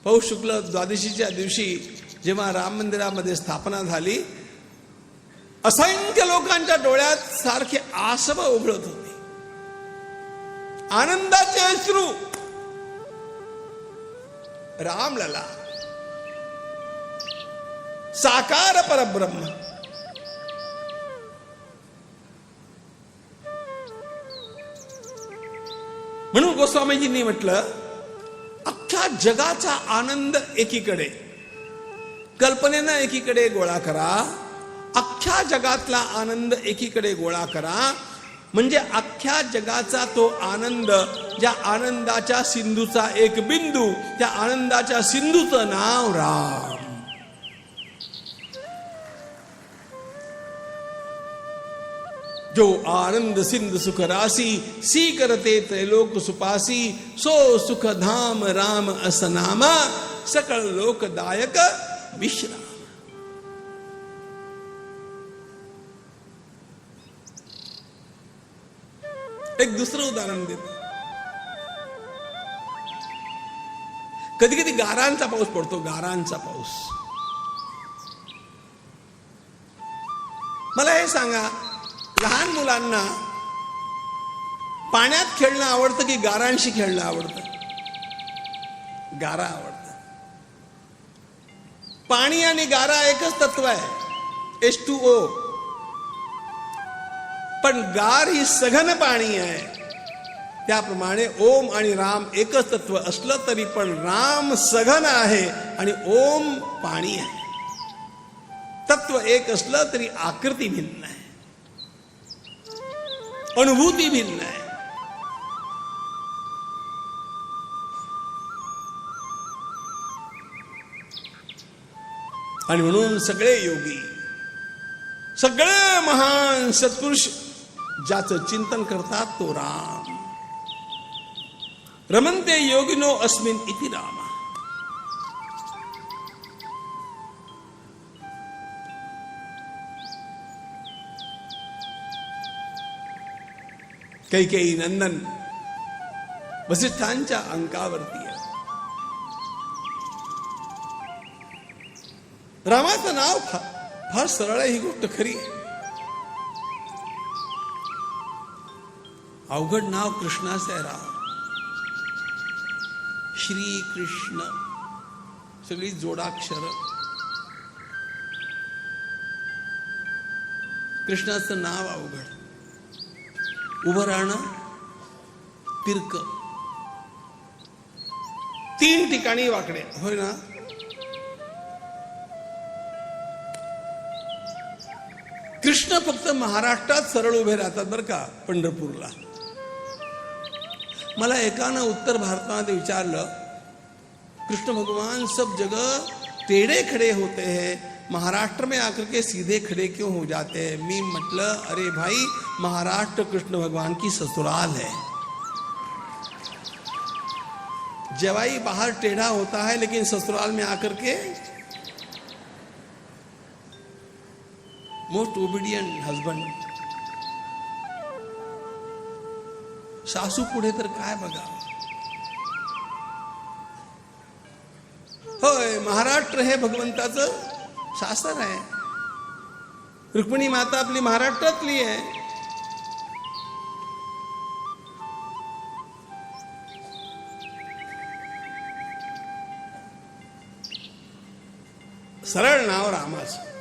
पौष शुक्ल द्वादशीच्या दिवशी जेव्हा राम मंदिरामध्ये स्थापना झाली, असंख्य लोकांच्या डोळ्यात सारखे आसव उघडत होते, आनंदाचे अश्रू. रामलला साकार परब्रह्म. म्हणून गोस्वामीजींनी म्हटलं, अख्ख्या जगाचा आनंद एकीकडे, कल्पनेनं एकीकडे गोळा करा, अख्ख्या जगातला आनंद एकीकडे गोळा करा, म्हणजे अख्ख्या जगाचा तो आनंद, ज्या आनंदाच्या सिंधूचा एक बिंदू, त्या आनंदाच्या सिंधूचं नाव राम. जो आनंद सिंधु सुख रासी, सी करते त्रैलोक सुपासी, सो सुख धाम राम असनामा, सकल लोकदायक विश्राम. एक दुसरं उदाहरण देतो. कधी कधी गारांचा पाऊस पडतो, गारांचा पाऊस. मला हे सांगा, लहान मुलांना पाण्यात खेळणं आवडतं की गारांशी खेळणं आवडतं? गारा आवडतं. पाणी आणि गारा एकच तत्व आहे, H2O. पण गार ही सघन पाणी आहे. त्याप्रमाणे ओम आणि राम एकच तत्व असलं तरी पण राम सघन आहे आणि ओम पाणी आहे. तत्व एक असलं तरी आकृती भिन्न आहे, अनुभूती भिन्न आहे. आणि म्हणून सगळे योगी, सगळे महान सत्पुरुष ज्याचं चिंतन करतात तो राम. रमन्ते योगिनो अस्मिन् इति राम. कैकेयी नंदन वसिष्ठांच्या अंकावरती आहे. रामाचं नाव फार सरळ आहे, ही गोष्ट खरी आहे. अवघड नाव कृष्णाचं आहे राम. श्री कृष्ण सगळी जोडाक्षर. कृष्णाचं नाव अवघड. उभं राहणं तिरक, 3 ठिकाणी वाकडे, होय ना? कृष्ण फक्त महाराष्ट्रात सरळ उभे राहतात बरं का, पंढरपूरला. मला एकानं उत्तर भारतामध्ये विचारलं, कृष्ण भगवान सब जगह टेढ़े खड़े होते हैं, महाराष्ट्र में आकर के सीधे खड़े क्यों हो जाते हैं? मी मतलब, अरे भाई, महाराष्ट्र कृष्ण भगवान की ससुराल है. जवाई बाहर टेढ़ा होता है लेकिन ससुराल में आकर के मोस्ट ओबिडियंट हस्बंड. सासू पुढे तर काय बघा. होय, महाराष्ट्र हे भगवंताचं सासर आहे. रुक्मिणी माता आपली महाराष्ट्रातली आहे. सरळ नाव रामाचं.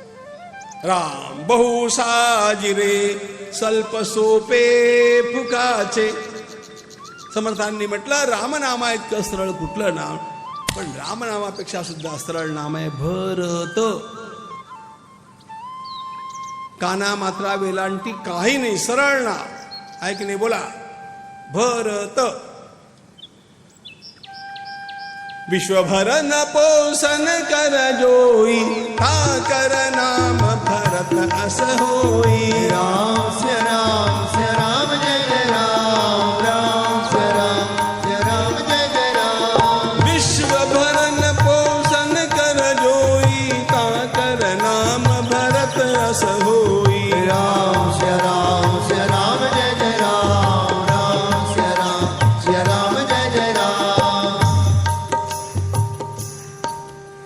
राम बहु साजिरे स्वल्प सोपे फुकाचे. समर्थांनी म्हटलं, रामनामा इतकं सरळ कुठलं नाव? पण रामनामापेक्षा सुद्धा सरळ नाम आहे भरत. काना मात्रा वेलांटी काही नाही, सरळ नाव आहे की नाही? बोला, भरत. विश्वभर न पोषण कर जोई, ठाकर नाम भरत अस होई. राम से राम से राम जय जय राम, राम से राम से राम जय जय राम. विश्वभर न पोषण कर जोई, ठाकर नाम भरत अस होई. राम से राम से राम जय जय राम, राम से राम जय जय राम.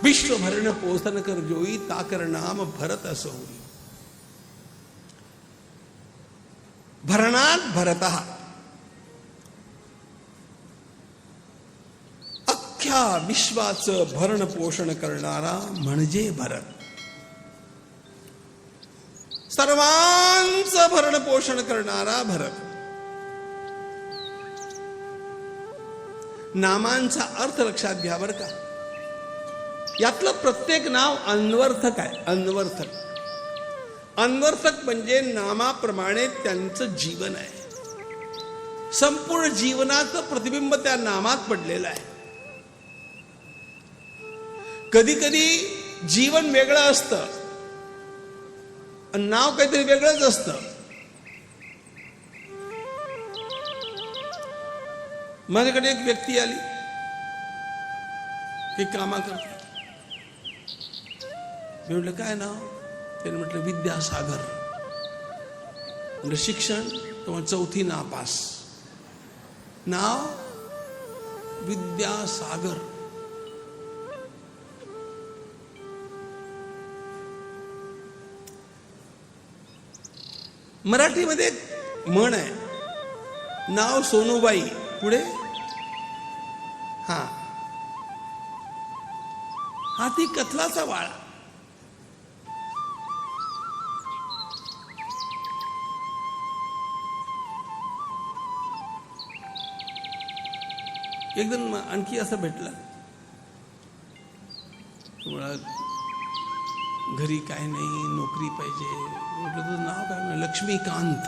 विश्व भरण पोषण कर जोई ताकर नाम भरत असो. भरणात भरतः, अख्ख्या विश्वाचं भरण पोषण करणारा म्हणजे भरत. सर्वांचं भरण पोषण करणारा भरत. नामांचा अर्थ लक्षात घ्या बरं का. यातलं प्रत्येक नाव अन्वर्थक आहे. अन्वर्थक, अन्वर्थक म्हणजे नामाप्रमाणे त्यांचं जीवन आहे. संपूर्ण जीवनाचं प्रतिबिंब त्या नामात पडलेलं आहे. कधी कधी जीवन वेगळं असतं, नाव काहीतरी वेगळंच असतं. माझ्याकडे एक व्यक्ती आली की कामा करते. मी म्हटलं काय नाव? त्याने म्हटलं विद्यासागर. म्हटलं शिक्षण? तो 4थी नापास. नाव विद्यासागर. मराठीमध्ये एक म्हण आहे, नाव सोनूबाई पुढे हाती कथलाचा वाळा. एकदम आणखी असं भेटलं, घरी काय नाही, नोकरी पाहिजे. म्हटलं तुझं नाव काय? लक्ष्मीकांत.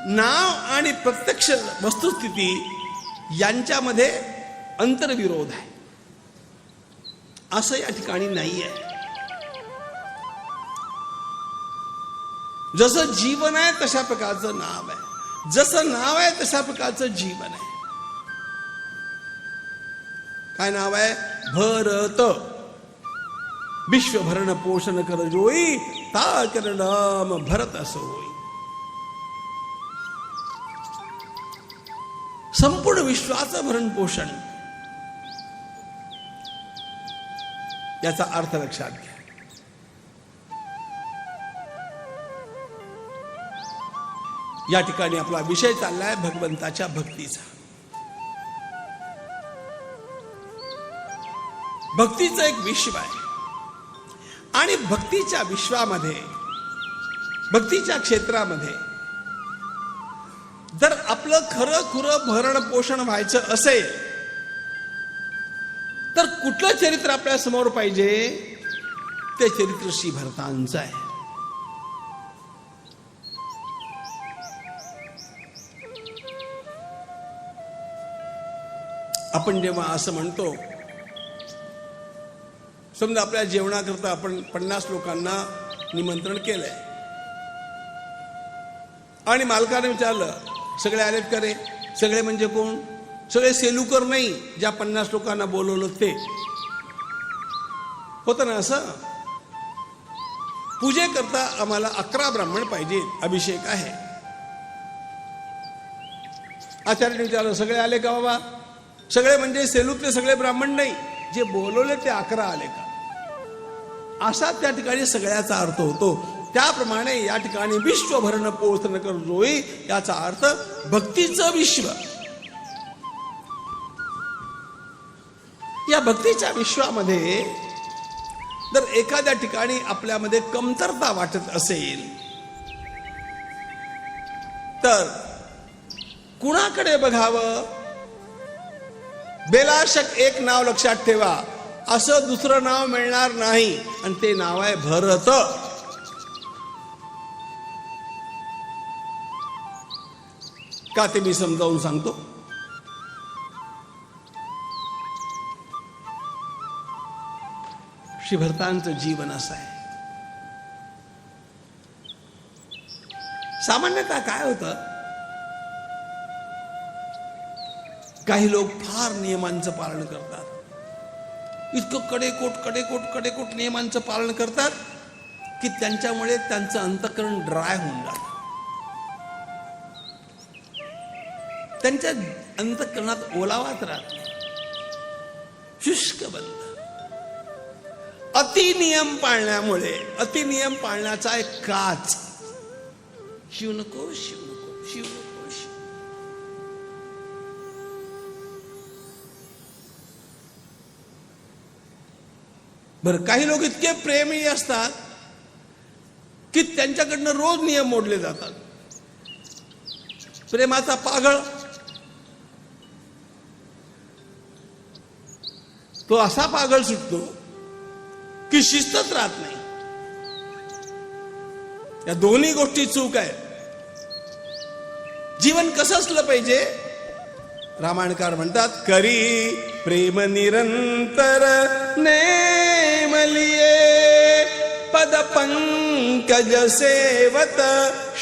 नाव आणि प्रत्यक्ष वस्तुस्थिती यांच्यामध्ये अंतर्विरोध आहे, असं या ठिकाणी नाही आहे. जसं जीवन आहे तशा प्रकारचं नाव आहे, जसं नाव आहे तशा प्रकारचं जीवन आहे. काय नाव आहे? भरत. विश्व भरण पोषण कर जोई ताकर नाम भरत असो होई. संपूर्ण विश्वाचं भरण पोषण, याचा अर्थ लक्षात घ्या. या ठिकाणी आपला विषय चाललाय भगवंताच्या भक्तीचा. भक्तीचं एक विश्व आहे आणि भक्तीच्या विश्वामध्ये, भक्तीच्या क्षेत्रामध्ये जर आपलं खरं खुरं भरण पोषण व्हायचं असेल तर कुठलं चरित्र आपल्या समोर पाहिजे? ते चरित्र श्री भरतांचं आहे. आपण जेव्हा असं म्हणतो, समजा आपल्या जेवणाकरता आपण 50 लोकांना निमंत्रण केलंय आणि मालकाने विचारलं सगळे आलेत का रे? सगळे म्हणजे कोण? सगळे सेलूकर नाही, ज्या 50 लोकांना बोलवलं ते. होतं ना असं? पूजेकरता आम्हाला 11 ब्राह्मण पाहिजे, अभिषेक आहे. आचार्याने विचारलं सगळे आले का बाबा? सगळे म्हणजे सेलूतले सगळे ब्राह्मण नाही, जे बोलवले ते 11 आले का? असा त्या ठिकाणी सगळ्याचा अर्थ होतो. त्याप्रमाणे या ठिकाणी विश्व भरण पोषण कर जोई, याचा अर्थ भक्तीचं विश्व. या भक्तीच्या विश्वामध्ये जर एखाद्या ठिकाणी आपल्यामध्ये कमतरता वाटत असेल तर कुणाकडे बघावं? बेलाशक एक नाव लक्षात ठेवा, असं दुसरं नाव मिळणार नाही, आणि ते नाव आहे भरत. का ते मी समजावून सांगतो. श्री भरतांचं जीवन असं आहे. सामान्यतः काय होतं, काही लोक फार नियमांचं पालन करतात, इतकं कडेकोट नियमांचं पालन करतात की त्यांच्यामुळे त्यांचं अंतःकरण ड्राय होऊन जातं. त्यांच्या अंतःकरणात ओलावाच राहत नाही, शुष्क बनत. अतिनियम पाळण्यामुळे, अतिनियम पाळण्याचा एक काच, शिव नको शिव नको शिव नको शिव. बरं, काही लोक इतके प्रेमी असतात की त्यांच्याकडनं रोज नियम मोडले जातात. प्रेमाचा पागळ तो असा पागळ सुटतो की शिस्तच राहत नाही. या दोन्ही गोष्टी चूक आहे. जीवन कसं असलं पाहिजे? रामायणकार म्हणतात, करी प्रेम निरंतर नेमलिये, पद पंकज सेवत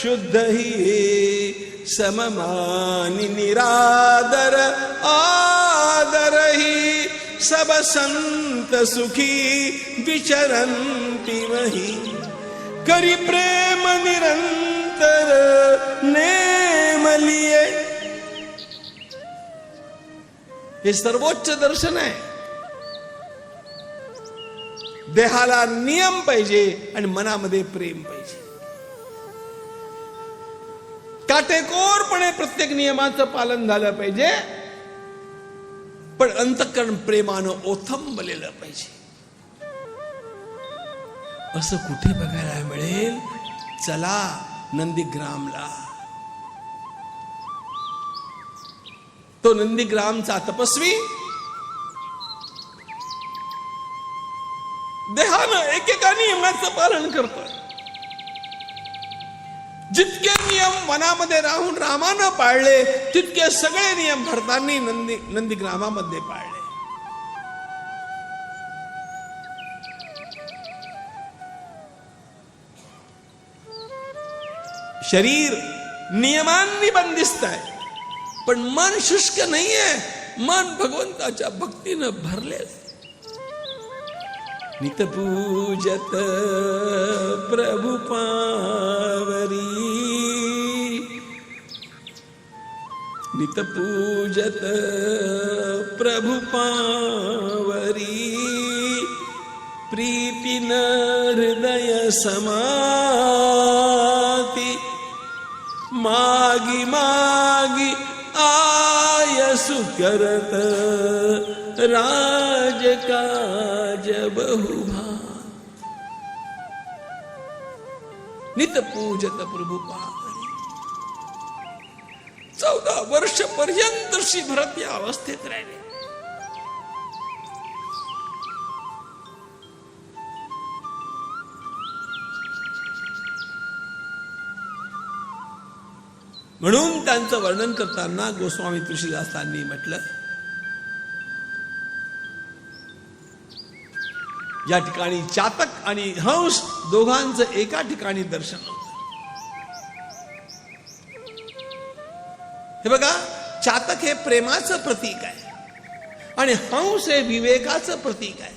शुद्ध ही, सममानी निरादर आदरही, सब संत सुखी विचरंती वही. करी प्रेम निरंतर नेमलिये, हे सर्वोच्च दर्शन आहे. देहाला नियम पाहिजे आणि मनामध्ये प्रेम पाहिजे. काटेकोरपणे प्रत्येक नियमाचं पालन झालं पाहिजे, पण अंतःकरण प्रेमानं ओथंबलेलं पाहिजे. असं कुठे बघायला मिळेल? चला नंदीग्रामला. तो नंदीग्रामचा तपस्वी देहानं एकेका नियमाचं पालन करतोय. जितके नियम वनामध्ये राहून रामानं पाळले, तितके सगळे नियम भरतांनी नंदीग्रामामध्ये पाळले. शरीर नियमांनी बंदिस्त आहे, पण मन शुष्क नाहीये. मन भगवंताच्या भक्तीनं भरलेलं. नित पूजत प्रभु पावरी, नित पूजत प्रभु पावरी, प्रीति न हृदय समाति, मागी मागी आयसु करत, राज काज बहुभान. नित पूजत प्रभु पावरी. 14 वर्ष पर्यंत श्री भरत या अवस्थेत राहिले. म्हणून त्यांचं वर्णन करताना गोस्वामी तुलसीदासांनी म्हटलं, या ठिकाणी चातक आणि हंस दोघांचं एका ठिकाणी दर्शन होतं. हे बघा, चातक हे प्रेमाचं प्रतीक आहे आणि हंस हे विवेकाचं प्रतीक आहे.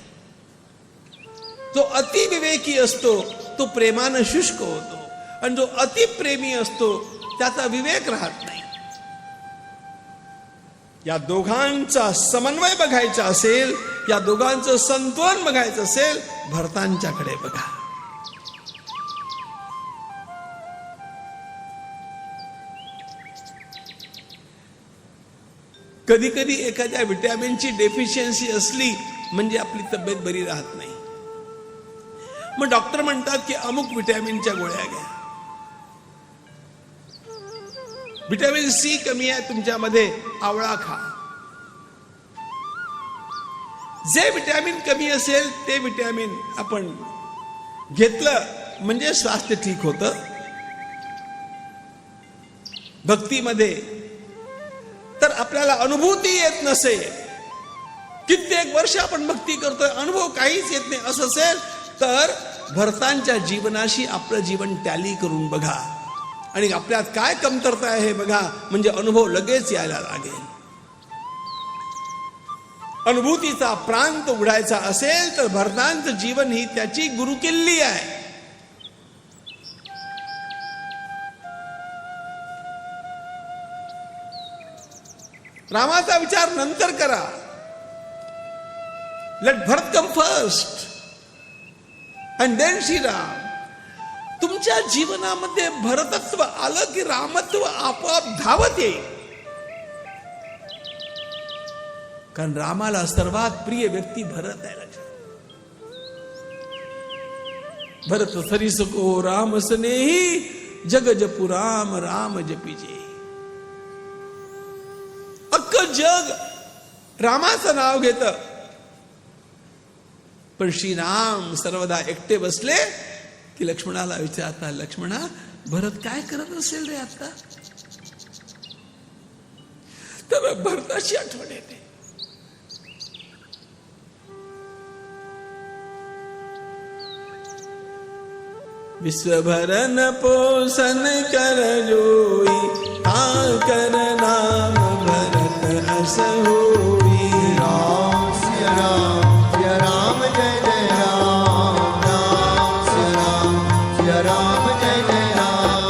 जो अतिविवेकी असतो तो प्रेमानं शुष्क होतो, आणि जो अतिप्रेमी असतो त्याचा विवेक राहत नाही. या दोघांचा समन्वय बघायचा असेल, या दोघांचं संतुलन बघायचं असेल, भरतांच्याकडे बघा. कधी कधी एखाद्या विटॅमिनची डेफिशियन्सी असली म्हणजे आपली तब्येत बरी राहत नाही. मग डॉक्टर म्हणतात की अमुक विटॅमिनच्या गोळ्या घ्या. विटॅमिन सी कमी आहे तुमच्यामध्ये, आवळा खा. जे विटॅमिन कमी असेल ते विटॅमिन आपण घेतलं म्हणजे स्वास्थ्य ठीक होतं. भक्तीमध्ये तर आपल्याला अनुभूती येत नसेल, कित्येक वर्ष आपण भक्ती करतोय, अनुभव काहीच येत नाही असं असेल, तर भरतांच्या जीवनाशी आपलं जीवन टॅली करून बघा आणि आपल्यात काय कमतरता आहे हे बघा, म्हणजे अनुभव लगेच यायला लागेल. अनुभूतीचा प्रांत उघडायचा असेल तर भरतांचं जीवन ही त्याची गुरुकिल्ली आहे. रामाचा विचार नंतर करा. Let Bharat come first and then Shriram. तुमच्या जीवनामध्ये भरतत्व आलं की रामत्व आपोआप धावत येईल. कारण रामाला सर्वात प्रिय व्यक्ती भरत आहे. भरत सरिसको राम स्नेही जग जपू राम राम जपीजे. अख्खं जग रामाचं नाव घेत, पण श्रीराम सर्वदा एकटे बसले की लक्ष्मणाला विचारता, लक्ष्मणा भरत काय करत असेल रे आता. तर भरताची आठवण येते. विश्वभरन पोषण कर जोई, ता कर नाम भरत अस होई. राम सिय राम जय जय राम. राम सिय राम जय जय राम.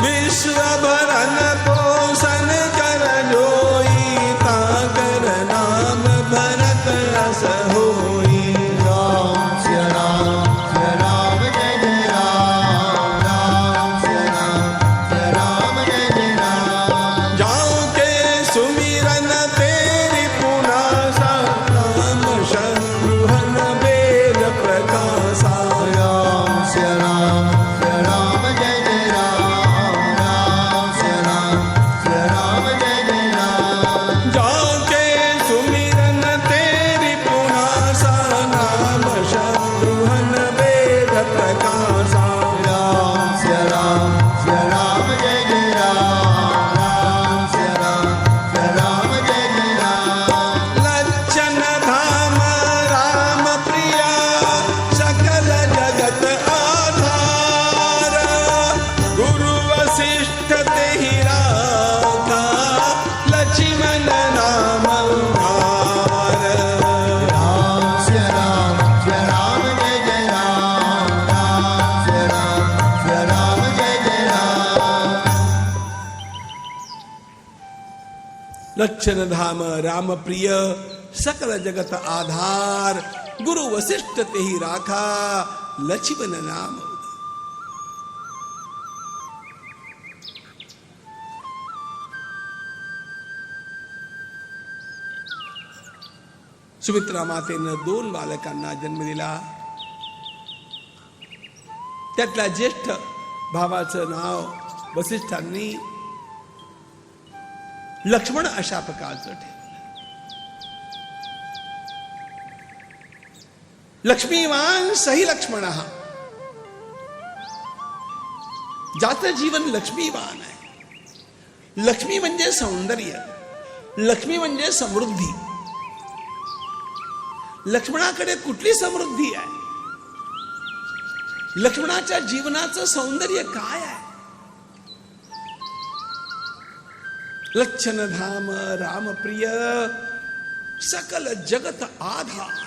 विश्वभरन पोषण कर जोई, ता कर नाम भरत अस होई. राम सिय राम जय जय राम. राम सिय राम जय जय राम. जाओ के सुमिरन तेरी पुनासा, राम शत्रुघ्न वेद प्रकाशा. राम सिय राम जय जय राम. राम सिय राम जय जय राम. जाओ के सुमिरन तेरी पुनासा, राम शत्रुघ्न वेद प्रकाशा. राम सिय राम जय जय राम. राम सिय राम जय जय राम. लक्षण धाम राम प्रिया, सकल जगत आधार. गुरु वशिष्ठ तेहि राखा, लक्ष्मण नाम उधार. राम सिय राम जय जय राम. राम सिय राम जय जय राम. लक्षण धाम राम प्रिय, सकल जगत आधार. गुरु वशिष्ठ तेहि राखा, लक्ष्मण नाम उधार. सुमित्रा मातेनं 2 बालकांना जन्म दिला. त्यातल्या ज्येष्ठ भावाचं नाव वसिष्ठांनी लक्ष्मण अशा प्रकारचं ठेवलं. लक्ष्मीवान सही लक्ष्मण. ज्याचं जीवन लक्ष्मीवान आहे. लक्ष्मी म्हणजे सौंदर्य, लक्ष्मी म्हणजे समृद्धी. लक्ष्मणाकडे कुठली समृद्धी आहे? लक्ष्मणाच्या जीवनाचं सौंदर्य काय आहे? लक्षण धाम राम प्रिय, सकल जगत आधार.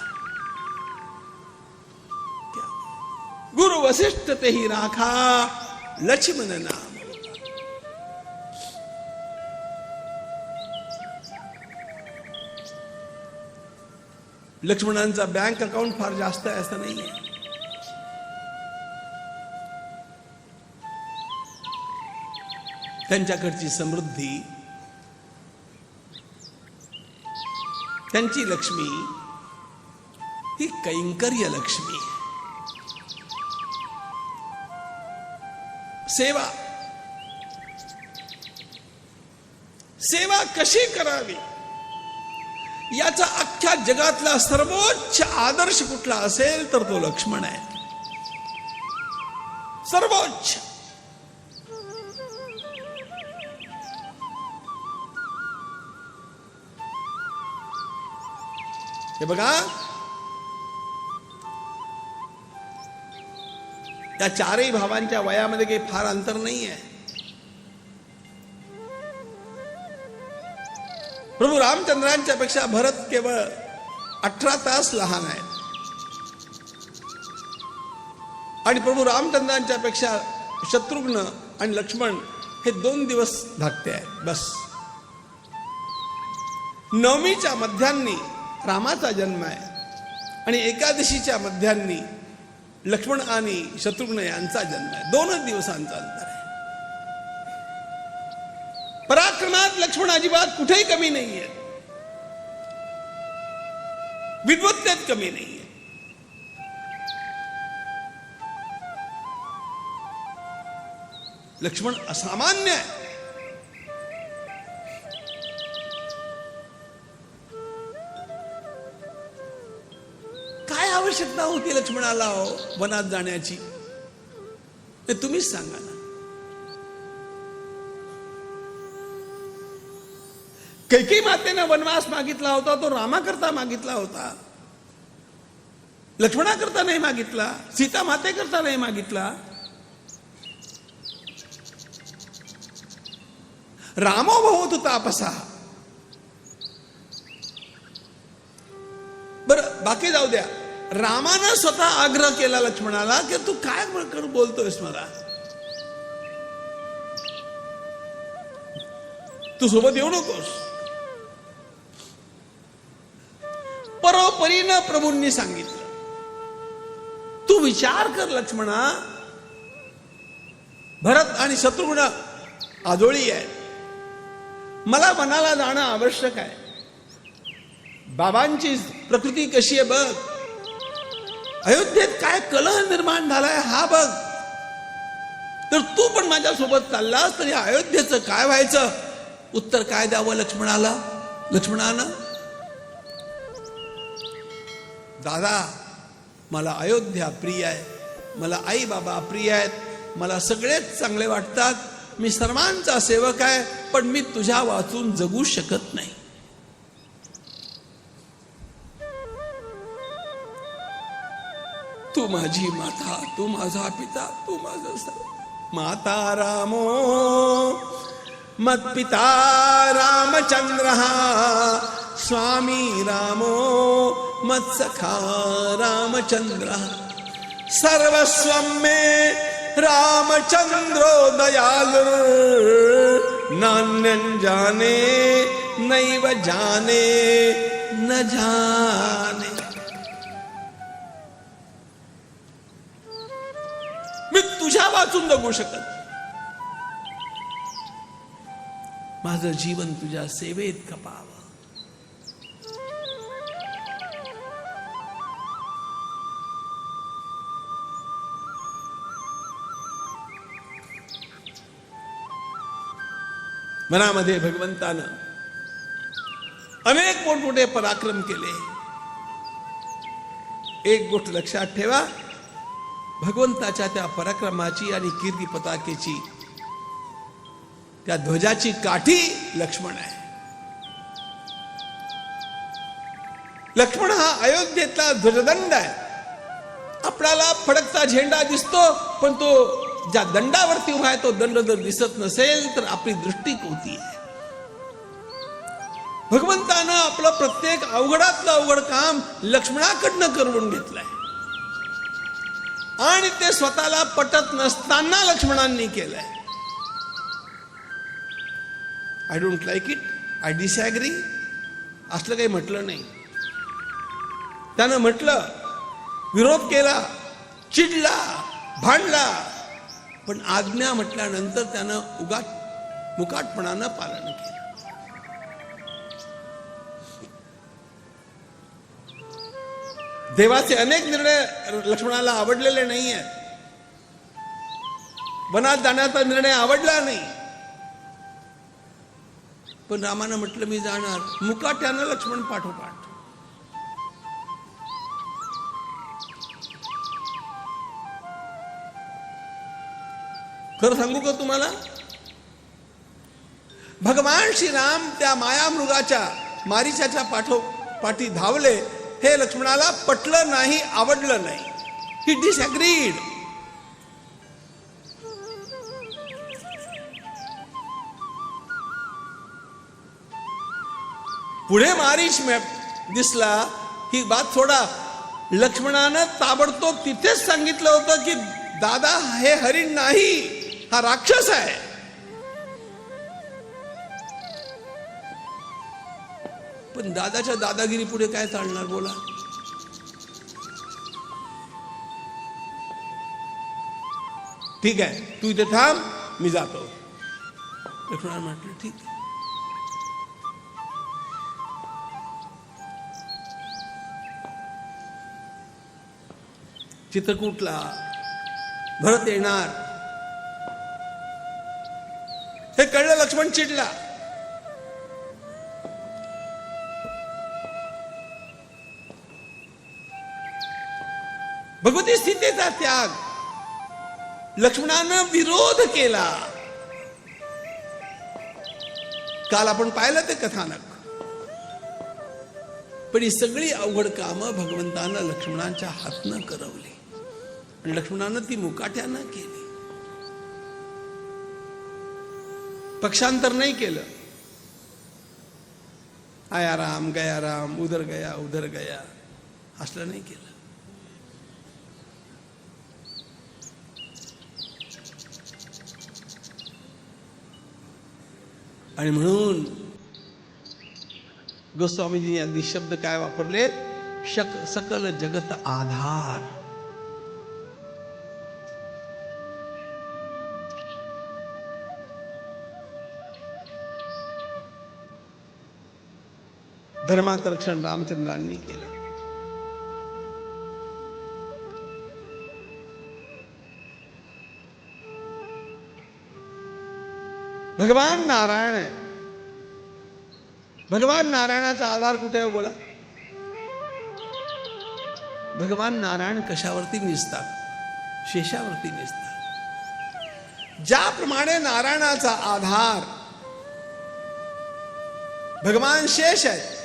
गुरु वशिष्ठ तेहि राखा, लक्ष्मण नाम. लक्ष्मणांचा बँक अकाउंट फार जास्त आहे असं नाहीये. त्यांच्याकडची समृद्धी, त्यांची लक्ष्मी ही कैंकर्य लक्ष्मी. सेवा, सेवा कशी करावी याचा अख्ख्या जगातला सर्वोच्च आदर्श कुठला असेल तर तो लक्ष्मण आहे. सर्वोच्च. हे बघा, या 4ही भावांच्या वयामध्ये काही फार अंतर नाही आहे. प्रभू रामचंद्रांच्या पेक्षा भरत केवळ 18 तास लहान आहे आणि प्रभू रामचंद्रांच्या पेक्षा शत्रुघ्न आणि लक्ष्मण हे 2 दिवस धाकटे आहेत. बस. नवमीच्या मध्यान्नी रामाचा जन्म आहे आणि एकादशीच्या मध्यान्नी लक्ष्मण आणि शत्रुघ्न यांचा जन्म आहे. 2च दिवसांचा अंतर आहे. पराक्रमात लक्ष्मण अजिबात कुठेही कमी नाहीये, विद्वत्तेत कमी नाहीये. लक्ष्मण असामान्य आहे. काय आवश्यकता होती लक्ष्मणाला हो वनात जाण्याची, ते तुम्हीच सांगा ना. कैकेयी मातेने वनवास मागितला होता तो रामाकरता मागितला होता, लक्ष्मणाकरता नाही मागितला, सीता मातेकरता नाही मागितला. रामो भवतु तापसा. बर बाकी जाऊ द्या, रामानं स्वतः आग्रह केला लक्ष्मणाला की तू काय बोलतोयस मला, तू सोबत येऊ नकोस. परोपरीनं प्रभूंनी सांगितलं, तू विचार कर लक्ष्मणा, भरत आणि शत्रुघ्न आजोळी आहे, मला वनाला जाणं आवश्यक आहे. बाबांची प्रकृती कशी आहे बघ, अयोध्येत काय कलह निर्माण झालाय हा बघ. तर तू पण माझ्या सोबत चाललास तर या अयोध्येचं काय व्हायचं. उत्तर काय द्यावं लक्ष्मणानं, दादा मला अयोध्या प्रिय आहे, मला आई बाबा प्रिय आहेत, मला सगळेच चांगले वाटतात, मी सर्वांचा सेवक आहे, पण मी तुझ्या वाचून जगू शकत नाही. तू माझी माता, तू माझा पिता, तू माझा सर्व. माता रामो मत पिता रामचंद्र, स्वामी रामो मत सखा रामचंद्र, सर्वस्वं मे रामचंद्रो दयालु, नान्यं जाने नैव जाने न जाने. मी तुझ्या वाचून जगू शकत, माझं जीवन तुझ्या सेवेत खपावं. मनामध्ये भगवंतानं अनेक मोठमोठे पराक्रम केले. एक गोष्ट लक्षात ठेवा, भगवंताच्या त्या पराक्रमाची आणि कीर्ती पताकेची, त्या ध्वजाची काठी लक्ष्मण आहे. लक्ष्मण हा अयोध्येतला ध्वजदंड आहे. आपल्याला फडकता झेंडा दिसतो, पण तो ज्या दंडावरती उभा आहे तो दंड जर दिसत नसेल तर आपली दृष्टी कोणती आहे. भगवंतानं आपलं प्रत्येक अवघडातलं अवघड काम लक्ष्मणाकडनं करून घेतलंय आणि ते स्वतःला पटत नसताना लक्ष्मणांनी केलंय. I don't like it, I disagree असलं काही म्हटलं नाही. त्यानं म्हटलं, विरोध केला, चिडला, भांडला, पण आज्ञा म्हटल्यानंतर त्यानं मुकाटपणानं पालन केलं. देवाचे अनेक निर्णय लक्ष्मणाला आवडलेले नाही आहेत. वनात जाण्याचा निर्णय आवडला नाही, पण रामानं म्हटलं मी जाणार. मुकाट्यानं लक्ष्मण पाठोपाठ. खरं सांगू का तुम्हाला, भगवान श्रीराम त्या मायामृगाच्या मारीचाच्या पाठी धावले, हे लक्ष्मणाला पटलं नाही, आवडलं नाही. ही डिसॅग्रीड. पुढे मारीच दिसला ही बात सोडा, लक्ष्मणानं ताबडतोब तिथेच सांगितलं होतं की दादा हे हरिण नाही, हा राक्षस आहे. पण दादाच्या दादागिरी पुढे काय चालणार बोला. ठीक आहे, तू इथे थांब, मी जातो. लक्ष्मणाने म्हटलं ठीक आहे. चित्रकूटला भरत येणार हे कळलं. लक्ष्मण चिडला. भगवती सीतेचा त्याग लक्ष्मणानं विरोध केला. काल आपण पाहिलं ते कथानक. पण ही सगळी अवघड कामं भगवंतानं लक्ष्मणाच्या हातनं करवली आणि लक्ष्मणानं ती मुकाट्यानं केली. पक्षांतर नाही केलं. आया राम गया राम, उधर गया असलं नाही केलं. आणि म्हणून गोस्वामीजी यांनी शब्द काय वापरले? सकल जगत आधार. धर्माचं रक्षण रामचंद्रांनी केलं. भगवान नारायण आहे. भगवान नारायणाचा आधार कुठे आहे बोला? भगवान नारायण कशावरती निसतात? शेषावरती निसतात. ज्याप्रमाणे नारायणाचा आधार भगवान शेष आहेत,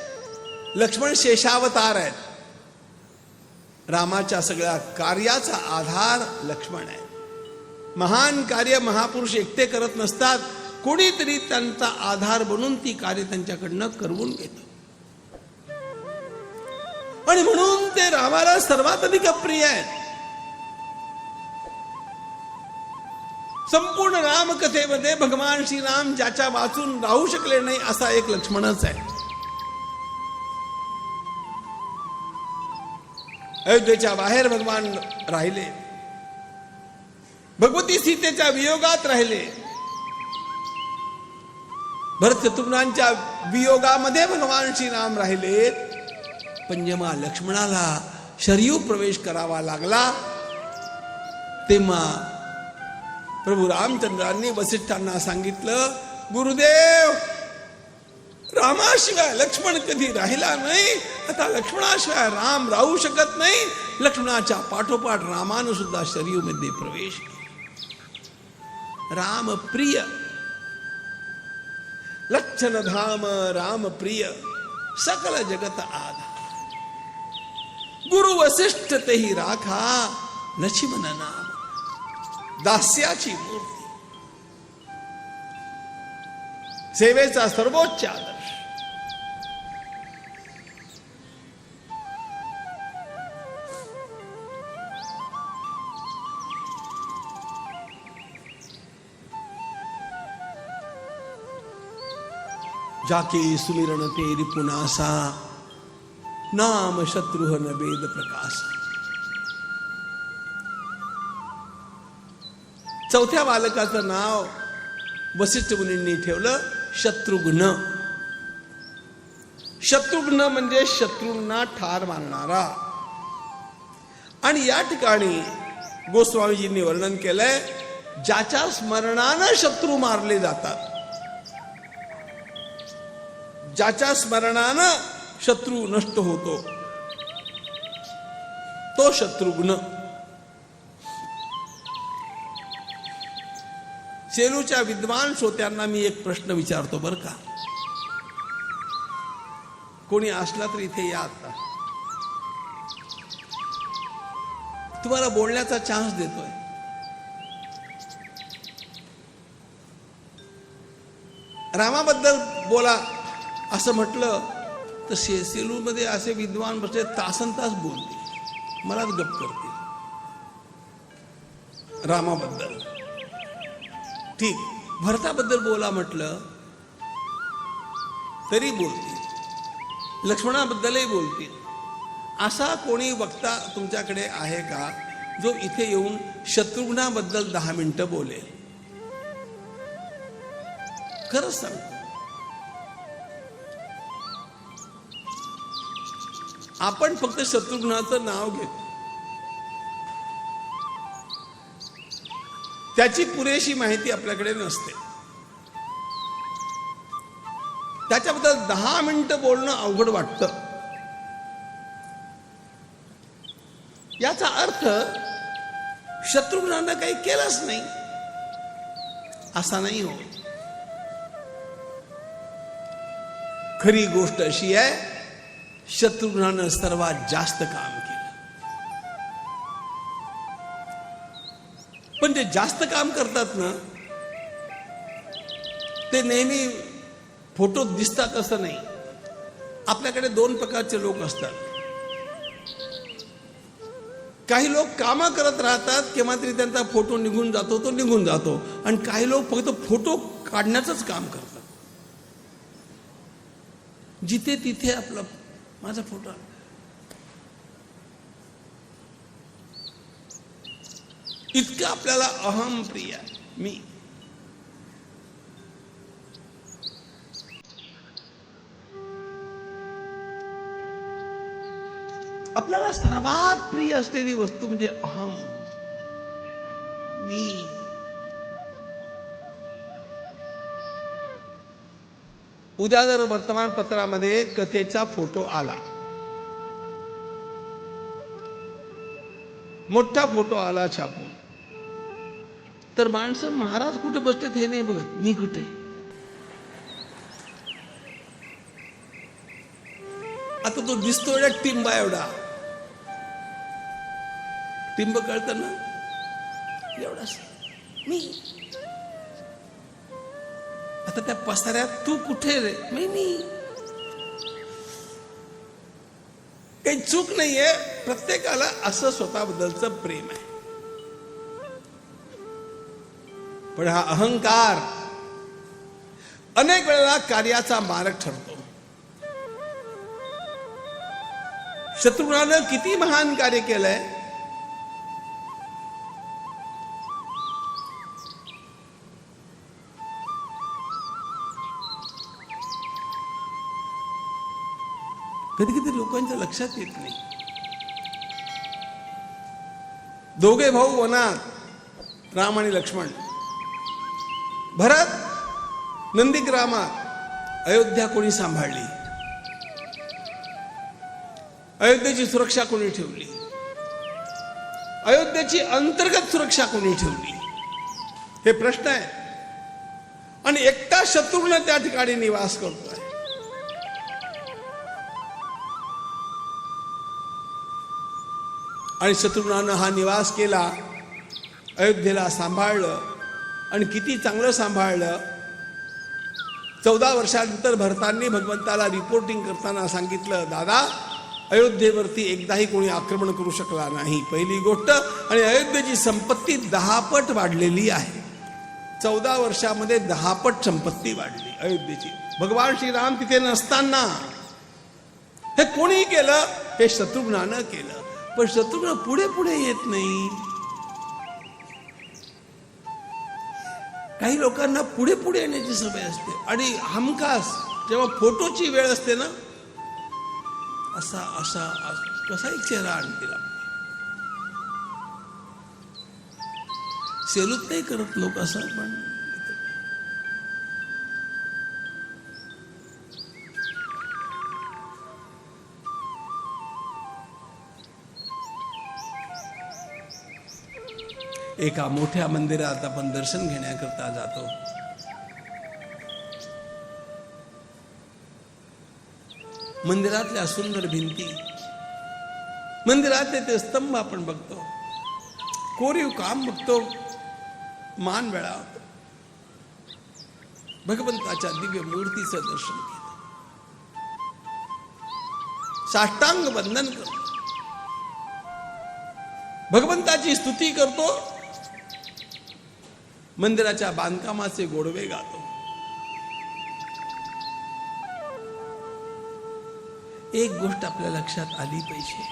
लक्ष्मण शेषावतार आहेत. रामाच्या सगळ्या कार्याचा आधार लक्ष्मण आहे. महान कार्य महापुरुष एकटे करत नसतात, कोणीतरी त्यांचा आधार बनून ती कार्य त्यांच्याकडनं करवून घेतं. आणि म्हणून ते रामाला सर्वात अधिक प्रिय आहेत. संपूर्ण रामकथेमध्ये भगवान श्रीराम ज्याच्या वाचून राहू शकले नाही असा एक लक्ष्मणच आहे. अयोध्येच्या बाहेर भगवान राहिले, भगवती सीतेच्या वियोगात राहिले, भरत शत्रुघ्नांच्या वियोगामध्ये भगवान श्रीराम राहिलेत. पण जेव्हा लक्ष्मणाला शरयू प्रवेश करावा लागला तेव्हा प्रभू रामचंद्रांनी वसिष्ठांना सांगितलं, गुरुदेव, रामाशिवाय लक्ष्मण कधी राहिला नाही, आता लक्ष्मणाशिवाय राम राहू शकत नाही. लक्ष्मणाच्या पाठोपाठ रामानं सुद्धा शरयू मध्ये प्रवेश केला. राम प्रिय, लक्षण धाम राम प्रिय, सकल जगत आधार. गुरु वसिष्ठ तेही राखा, लक्ष्मण नाम दास्याची मूर्ती. सेवेचा सर्वोच्च आदर्श. जाके सुमिरन तेरी पुनासा, नाम शत्रुहन वेद प्रकाश. चौथ्या बालकाचं नाव वसिष्ठ मुनींनी ठेवलं शत्रुघ्न. शत्रुघ्न म्हणजे शत्रूंना ठार मारणारा. आणि या ठिकाणी गोस्वामीजींनी वर्णन केलंय, ज्याच्या स्मरणानं शत्रू मारले जातात, ज्याच्या स्मरणानं शत्रू नष्ट होतो तो शत्रुघ्न. सेलूच्या विद्वान श्रोत्यांना मी एक प्रश्न विचारतो बर का. कोणी असला तर इथे या आता. तुम्हाला बोलण्याचा चान्स देतोय. रामाबद्दल बोला असं म्हटलं तर सेलूमध्ये असे विद्वान बसले, तासन तास बोलतील, मलाच गप करतील रामाबद्दल. ठीक, भरताबद्दल बोला म्हटलं तरी बोलतील. लक्ष्मणाबद्दलही बोलतील. असा कोणी वक्ता तुमच्याकडे आहे का जो इथे येऊन शत्रुघ्नाबद्दल 10 मिनिटं बोलेल? खरंच सांगतो, आपण फक्त शत्रुघ्नाचं नाव घेतो, त्याची पुरेशी माहिती आपल्याकडे नसते. त्याच्याबद्दल 10 मिनिटं बोलणं अवघड वाटतं. याचा अर्थ शत्रुघ्नानं काही केलंच नाही असा नाही हो. खरी गोष्ट अशी आहे, शत्रुघ्नानं सर्वात जास्त काम केलं. पण जे जास्त काम करतात ना, ते नेहमी फोटोत दिसतात असं नाही. आपल्याकडे 2 प्रकारचे लोक असतात. काही लोक कामं करत राहतात, केव्हा तरी त्यांचा फोटो निघून जातो, तो निघून जातो. आणि काही लोक फक्त फोटो काढण्याचंच काम करतात. जिथे तिथे आपला माझा फोटो, इतकं आपल्याला अहम प्रिय आहे. मी आपल्याला सर्वात प्रिय असलेली वस्तू म्हणजे अहम, मी. उद्या जर वर्तमानपत्रामध्ये कथेचा फोटो आला, मोठा फोटो आला छापून, तर माणसं महाराज कुठे बसतात हे नाही बघत, मी कुठे. आता तो दिसतो एवढा टिंबा, एवढा टिंब, कळतं ना, एवढा मी. आता त्या पसाऱ्यात तू कुठे रे, मी. काही चूक नाहीये, प्रत्येकाला असं स्वतःबद्दलचं प्रेम आहे. पण हा अहंकार अनेक वेळेला कार्याचा मारक ठरतो. शत्रुघ्नानं किती महान कार्य केलंय, कधी कधी लोकांच्या लक्षात येत नाही. दोघे भाऊ वनात, राम आणि लक्ष्मण. भरत नंदीग्रामात. अयोध्या कोणी सांभाळली, अयोध्येची सुरक्षा कोणी ठेवली, अयोध्येची अंतर्गत सुरक्षा कोणी ठेवली, हे प्रश्न आहे. आणि एकटा शत्रुघ्न त्या ठिकाणी निवास करतोय. आणि शत्रुघ्नानं हा निवास केला, अयोध्येला सांभाळलं. आणि किती चांगलं सांभाळलं. 14 वर्षानंतर भरतांनी भगवंताला रिपोर्टिंग करताना सांगितलं, दादा, अयोध्येवरती एकदाही कोणी आक्रमण करू शकला नाही, पहिली गोष्ट. आणि अयोध्येची संपत्ती 10 पट वाढलेली आहे. 14 वर्षामध्ये 10 पट संपत्ती वाढली अयोध्येची. भगवान श्रीराम तिथे नसताना हे कोणी केलं? हे शत्रुघ्नानं केलं. पण शत्रुघ्न पुढे पुढे येत नाही. काही लोकांना पुढे पुढे येण्याची सवय असते. आणि हमखास जेव्हा फोटोची वेळ असते ना, असा असा कसा एक चेहरा आणतील. सेलूत नाही करत लोक असं, पण एका मोठ्या मंदिरात आपण दर्शन घेण्याकरता जातो. मंदिरातल्या सुंदर भिंती, मंदिरातले ते स्तंभ आपण बघतो, कोरीव काम बघतो, मान वेळावतो, भगवंताच्या दिव्य मूर्तीचं दर्शन घेतो, साष्टांग वंदन करतो, भगवंताची स्तुती करतो, मंदिराच्या बांधकामाचे गोडवे गातो. एक गोष्ट आपल्या लक्षात आली पाहिजे.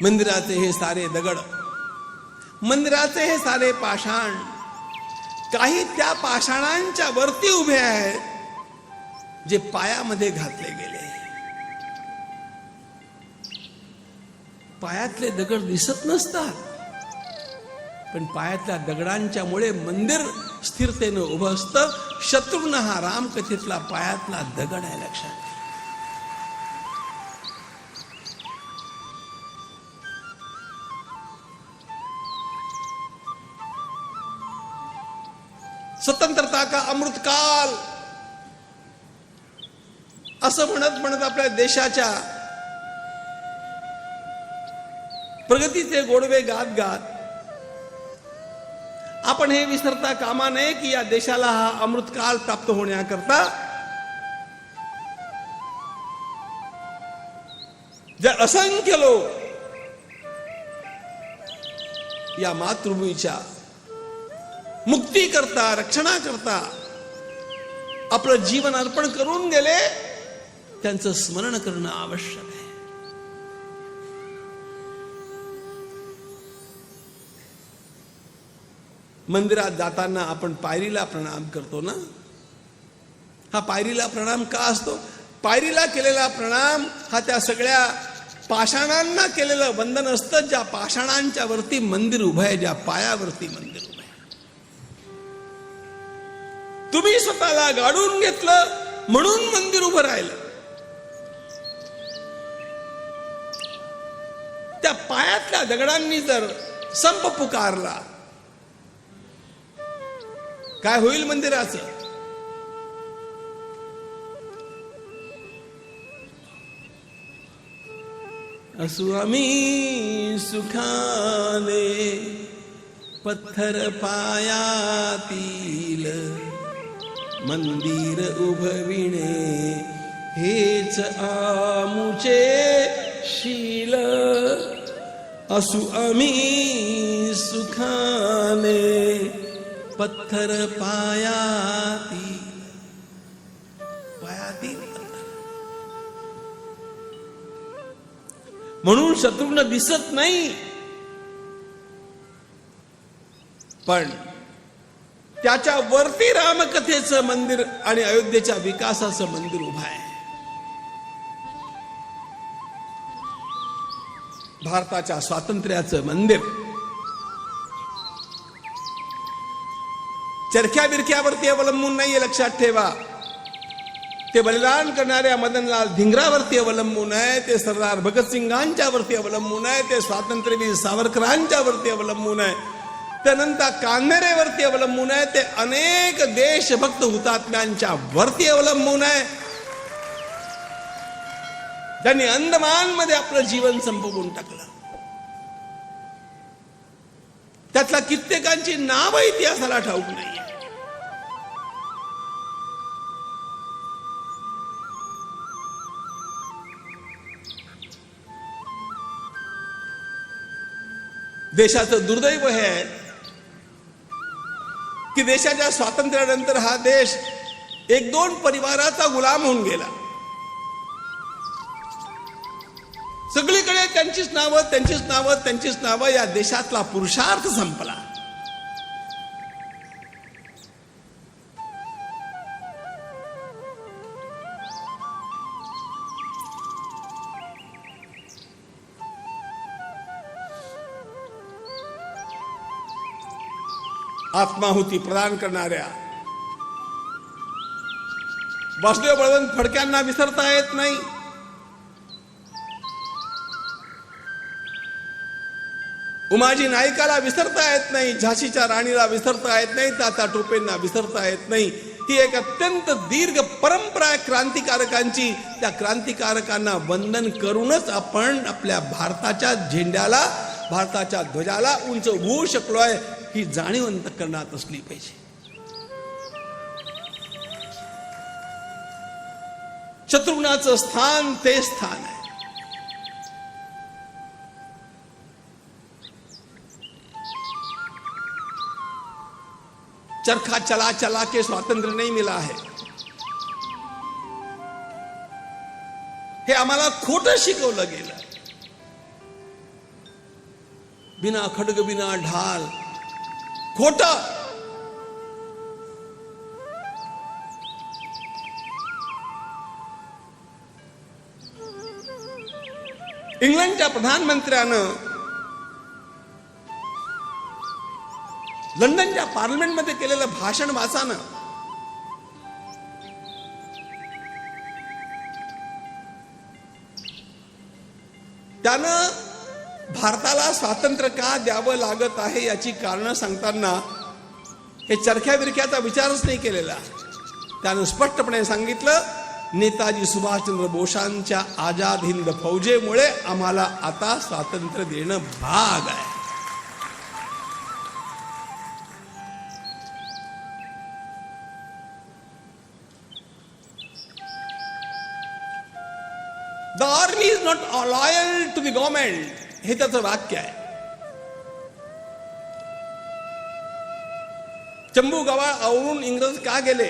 मंदिराचे हे सारे दगड, मंदिराचे हे सारे पाषाण, काही त्या पाषाणांच्या वरती उभे आहेत जे पायामध्ये घातले गेले. पायातले दगड दिसत नसतात, पण पायातल्या दगडांच्या मुळे मंदिर स्थिरतेनं उभं असतं. शत्रुघ्न हा रामकथेतला पायातला दगड आहे, लक्षात. स्वतंत्रता का अमृतकाल असं म्हणत म्हणत आपल्या देशाच्या प्रगतीचे गोडवे गात गात आपण हे विसरता कामा नये की या देशाला हा अमृतकाल प्राप्त होण्याकरता जे असंख्य लोक या मातृभूमीच्या मुक्ती करता, रक्षणा करता आपलं जीवन अर्पण करून गेले, त्यांचं स्मरण करणं आवश्यक आहे. मंदिरात जाताना आपण पायरीला प्रणाम करतो ना. हा पायरीला प्रणाम का असतो? पायरीला केलेला प्रणाम हा त्या सगळ्या पाषाणांना केलेलं वंदन असतं, ज्या पाषाणांच्या वरती मंदिर उभं आहे, ज्या पायावरती मंदिर उभं आहे. तुम्ही स्वतःला गाडून घेतलं म्हणून मंदिर उभं राहिलं. त्या पायातल्या दगडांनी जर संप पुकारला, काय होईल मंदिराचं? असू आम्ही सुखाने पत्थर पायातील, मंदिर उभविणे हेच आमुचे शील. असू आम्ही सुखाने पत्थर पायातील, पायातील पत्थर. म्हणून शत्रुघ्न दिसत नाही, पण त्याच्या वरती रामकथेचं मंदिर आणि अयोध्येच्या विकासाचं मंदिर उभं आहे. भारताच्या स्वातंत्र्याचं मंदिर चरख्या बिरख्यावरती अवलंबून नाहीये, लक्षात ठेवा. ते बलिदान करणाऱ्या मदनलाल धिंगरावरती अवलंबून आहे, ते सरदार भगतसिंगांच्या वरती अवलंबून आहे, ते स्वातंत्र्यवीर सावरकरांच्या वरती अवलंबून आहे, त्यानंतर कान्हेरेवरती अवलंबून आहे, ते अनेक देशभक्त हुतात्म्यांच्या वरती अवलंबून आहे, त्यांनी अंदमानमध्ये आपलं जीवन संपवून टाकलं. त्यातल्या कित्येकांची नावं इतिहासाला ठाऊक नाही. देशाचं दुर्दैव हे आहे की देशाच्या स्वातंत्र्यानंतर हा देश एक दोन परिवाराचा गुलाम होऊन गेला. सगळीकडे त्यांचीच नावं, त्यांचीच नावं, त्यांचीच नावं. या देशातला पुरुषार्थ संपला. आत्माहुती प्रदान करणाऱ्या वासुदेव बळवंत फडक्यांना विसरता येत नाही. उमाजी नाईकाला विसरता येत नाही, झाशीच्या राणीला विसरता येत नाही, तात्या टोपेंना विसरता येत नाही. ही एक अत्यंत दीर्घ परंपरा आहे क्रांतिकारकांची. त्या क्रांतिकारकांना वंदन करूनच आपण आपल्या भारताच्या झेंड्याला, भारताच्या ध्वजाला उंच उभवू शकलोय, ही जाणीव अंतःकरणात असली पाहिजे. शत्रुघ्नाचं स्थान ते स्थान आहे. चरखा चला चला के स्वातंत्र्य नहीं मिला है, हे आम्हाला खोटं शिकवलं गेलं. बिना खड्ग बिना ढाल, खोटं. इंग्लंडच्या प्रधानमंत्र्यानं लंडनच्या पार्लमेंटमध्ये केलेलं भाषण वाचा ना. त्यानं भारताला स्वातंत्र्य का द्यावं लागत आहे याची कारणं सांगताना हे चरख्या बिरख्याचा विचारच नाही केलेला. त्यानं स्पष्टपणे सांगितलं, नेताजी सुभाषचंद्र बोसांच्या आझाद हिंद फौजेमुळे आम्हाला आता स्वातंत्र्य देणं भाग आहे. The army is not loyal to the government, हे त्याचं वाक्य आहे. चंबू गावात आवरून इंग्रज का गेले?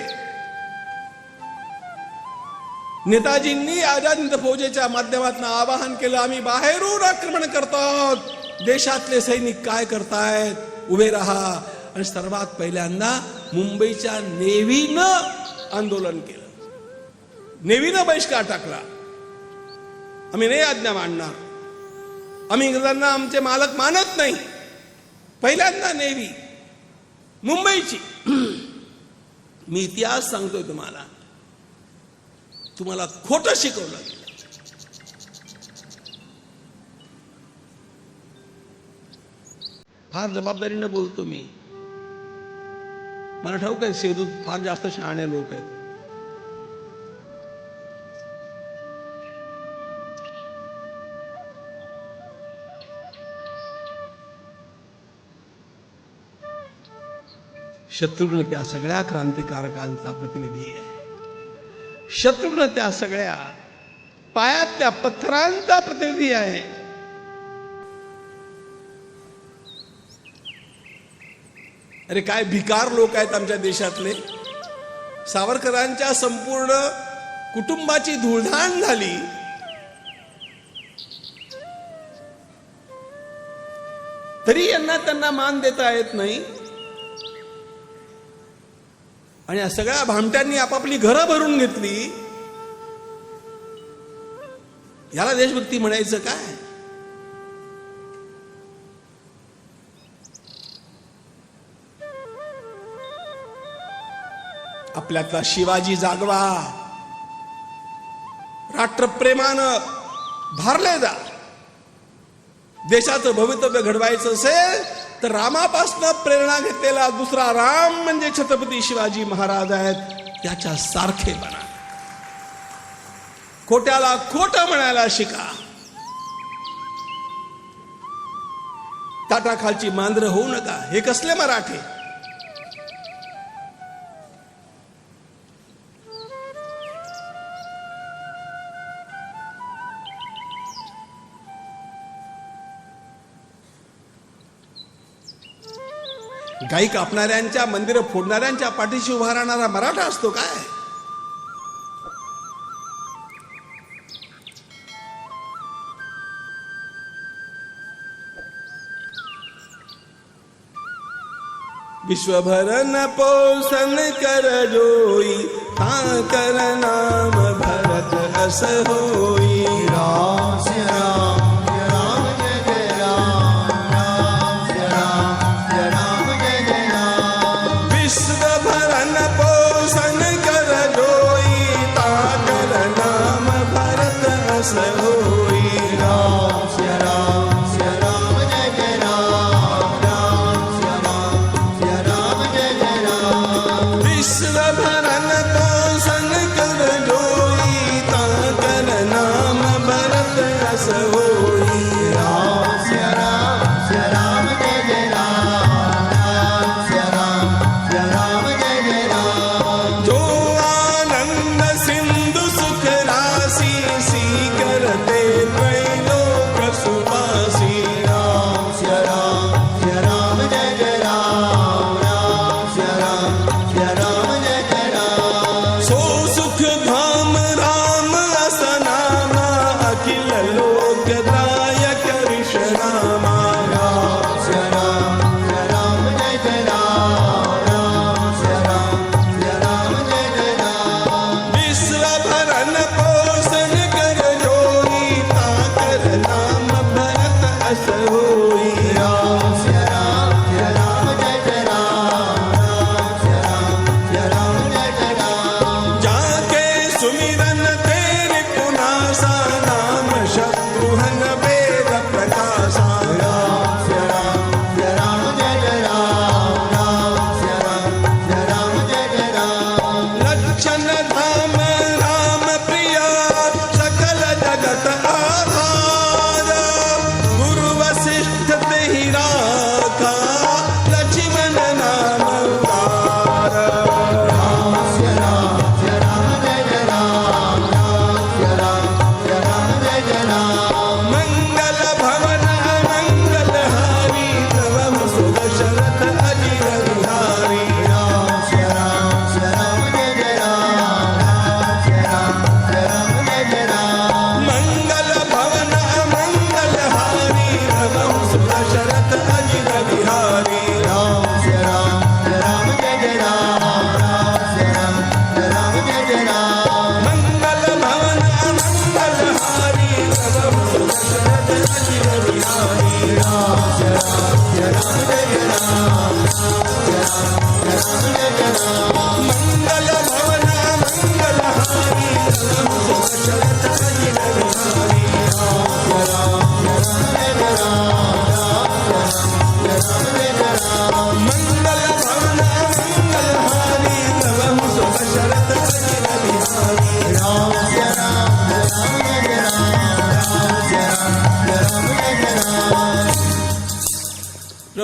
नेताजींनी आझाद हिंद फौजेच्या माध्यमातून आवाहन केलं, आम्ही बाहेरून आक्रमण करतो, देशातले सैनिक काय करतायत, उभे राहा. आणि सर्वात पहिल्यांदा मुंबईच्या नेव्हीनं आंदोलन केलं, नेव्हीनं बहिष्कार टाकला. आम्ही नाही आज्ञा मानणार, आम्ही इंग्रजांना आमचे मालक मानत नाही. पहिल्यांदा नेव्ही मुंबईची. मी इतिहास सांगतोय तुम्हाला, तुम्हाला खोटं शिकवलं. फार जबाबदारीनं बोलतो मी. मला ठाऊक आहे सेदूत फार जास्त शहाणे लोक आहेत. शत्रुघ्न त्या सगळ्या क्रांतिकारकांचा प्रतिनिधी आहे. शत्रुघ्न त्या सगळ्या पायातल्या पत्थरांचा प्रतिनिधी आहे. अरे काय भिकार लोक आहेत आमच्या देशातले. सावरकरांच्या संपूर्ण कुटुंबाची धुळधाण झाली, तरी यांना त्यांना मान देता येत नाही. आणि या सगळ्या भामट्यांनी आपापली घरं भरून घेतली. याला देशभक्ती म्हणायचं काय? आपल्यातला शिवाजी जागवा, राष्ट्रप्रेमानं भारले जा. देशाचं भवितव्य घडवायचं असेल तर रामापासून प्रेरणा घेतलेला दुसरा राम म्हणजे छत्रपती शिवाजी महाराज आहेत. त्याच्या सारखे बना. खोट्याला खोटं म्हणायला शिका. ताटाखालची मांजरं होऊ नका. हे कसले मराठे? गाई कापणाऱ्यांच्या, मंदिरं फोडणाऱ्यांच्या पाठीशी उभा राहणारा मराठा असतो काय? विश्वभर न पोषण कर जोई, कर नाम भरत अस होई. राम श्री राम जय राम जय जय राम. राम श्री राम जय राम जय जय राम. विश्वभर न पोषण कर जोई, कर नाम भरत अस होई. राम श्री राम जय जय राम. राम श्री राम जय जय राम. विश्वभर न पोषण कर जोई, कर नाम भरत अस होई. राम श्री राम जय जय राम. राम श्री राम जय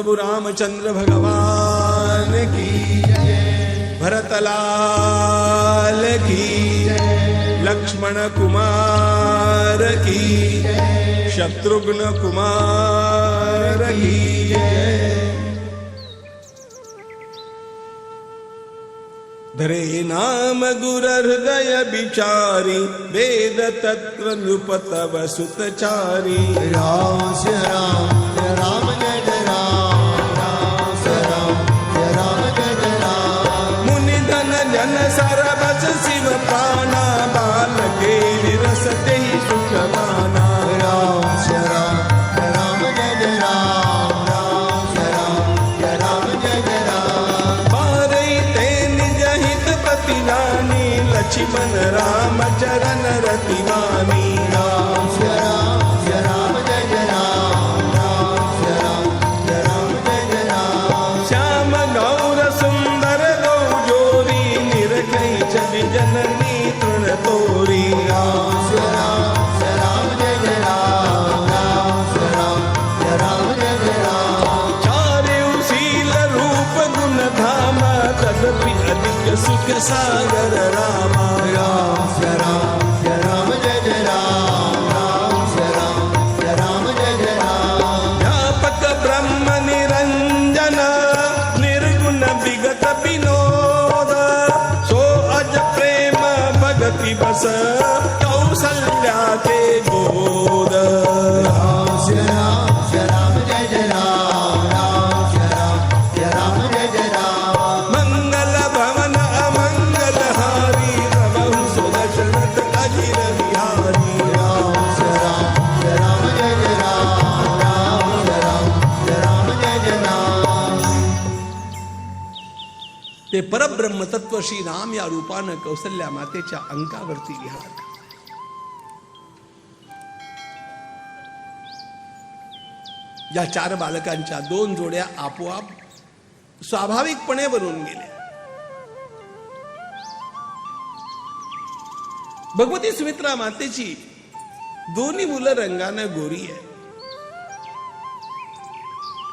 प्रभु रामचंद्र भगवान की जय भरतलाल की लक्ष्मण कुमार की शत्रुघ्न कुमार की धरे नाम गुर हृदय बिचारी वेद तत्व नृपतव सुतचारी राम जय राम जय जय राम जय राम जय जय राम मुनि धन जन सरबस शिव प्राणा बाल के विरसते ही सुख माना राम जय राम जय जय राम जय राम जय जय राम पारे ते निज हित पति नानी लक्ष्मण राम चरण रतिमानी राम जय राम जय जय राम जय राम जय जय राम श्याम गौर सुंदर गौ जोरी निरखै छवि जननी तृण तोरी राम जय राम जय जय राम जय राम जय जय राम चारेउ शील रूप गुण धाम तदपि अधिक सुख सागर रामा राम जय राम जय जय राम जय राम जय जय राम व्यापक ब्रह्म निरंजन निर्गुण विगत विनोद सो अज प्रेम भगति बस कौसल्या ते गोद राम जय राम जय जय राम जय राम जय जय राम मंगल भवन अमंगल हारी रवहु सुदर्शनत अजिर विहारी राम जय राम जय जय राम जय राम जय जय राम ते परब्रह्म तत्व श्री राम या रूपानं कौसल्या मातेच्या अंकावरती विहार करतात. या चार बालकांच्या दोन जोड्या आपोआप स्वाभाविकपणे बनून गेल्या. भगवती सुमित्रा मातेची दोन्ही मुलं रंगानं गोरी आहे.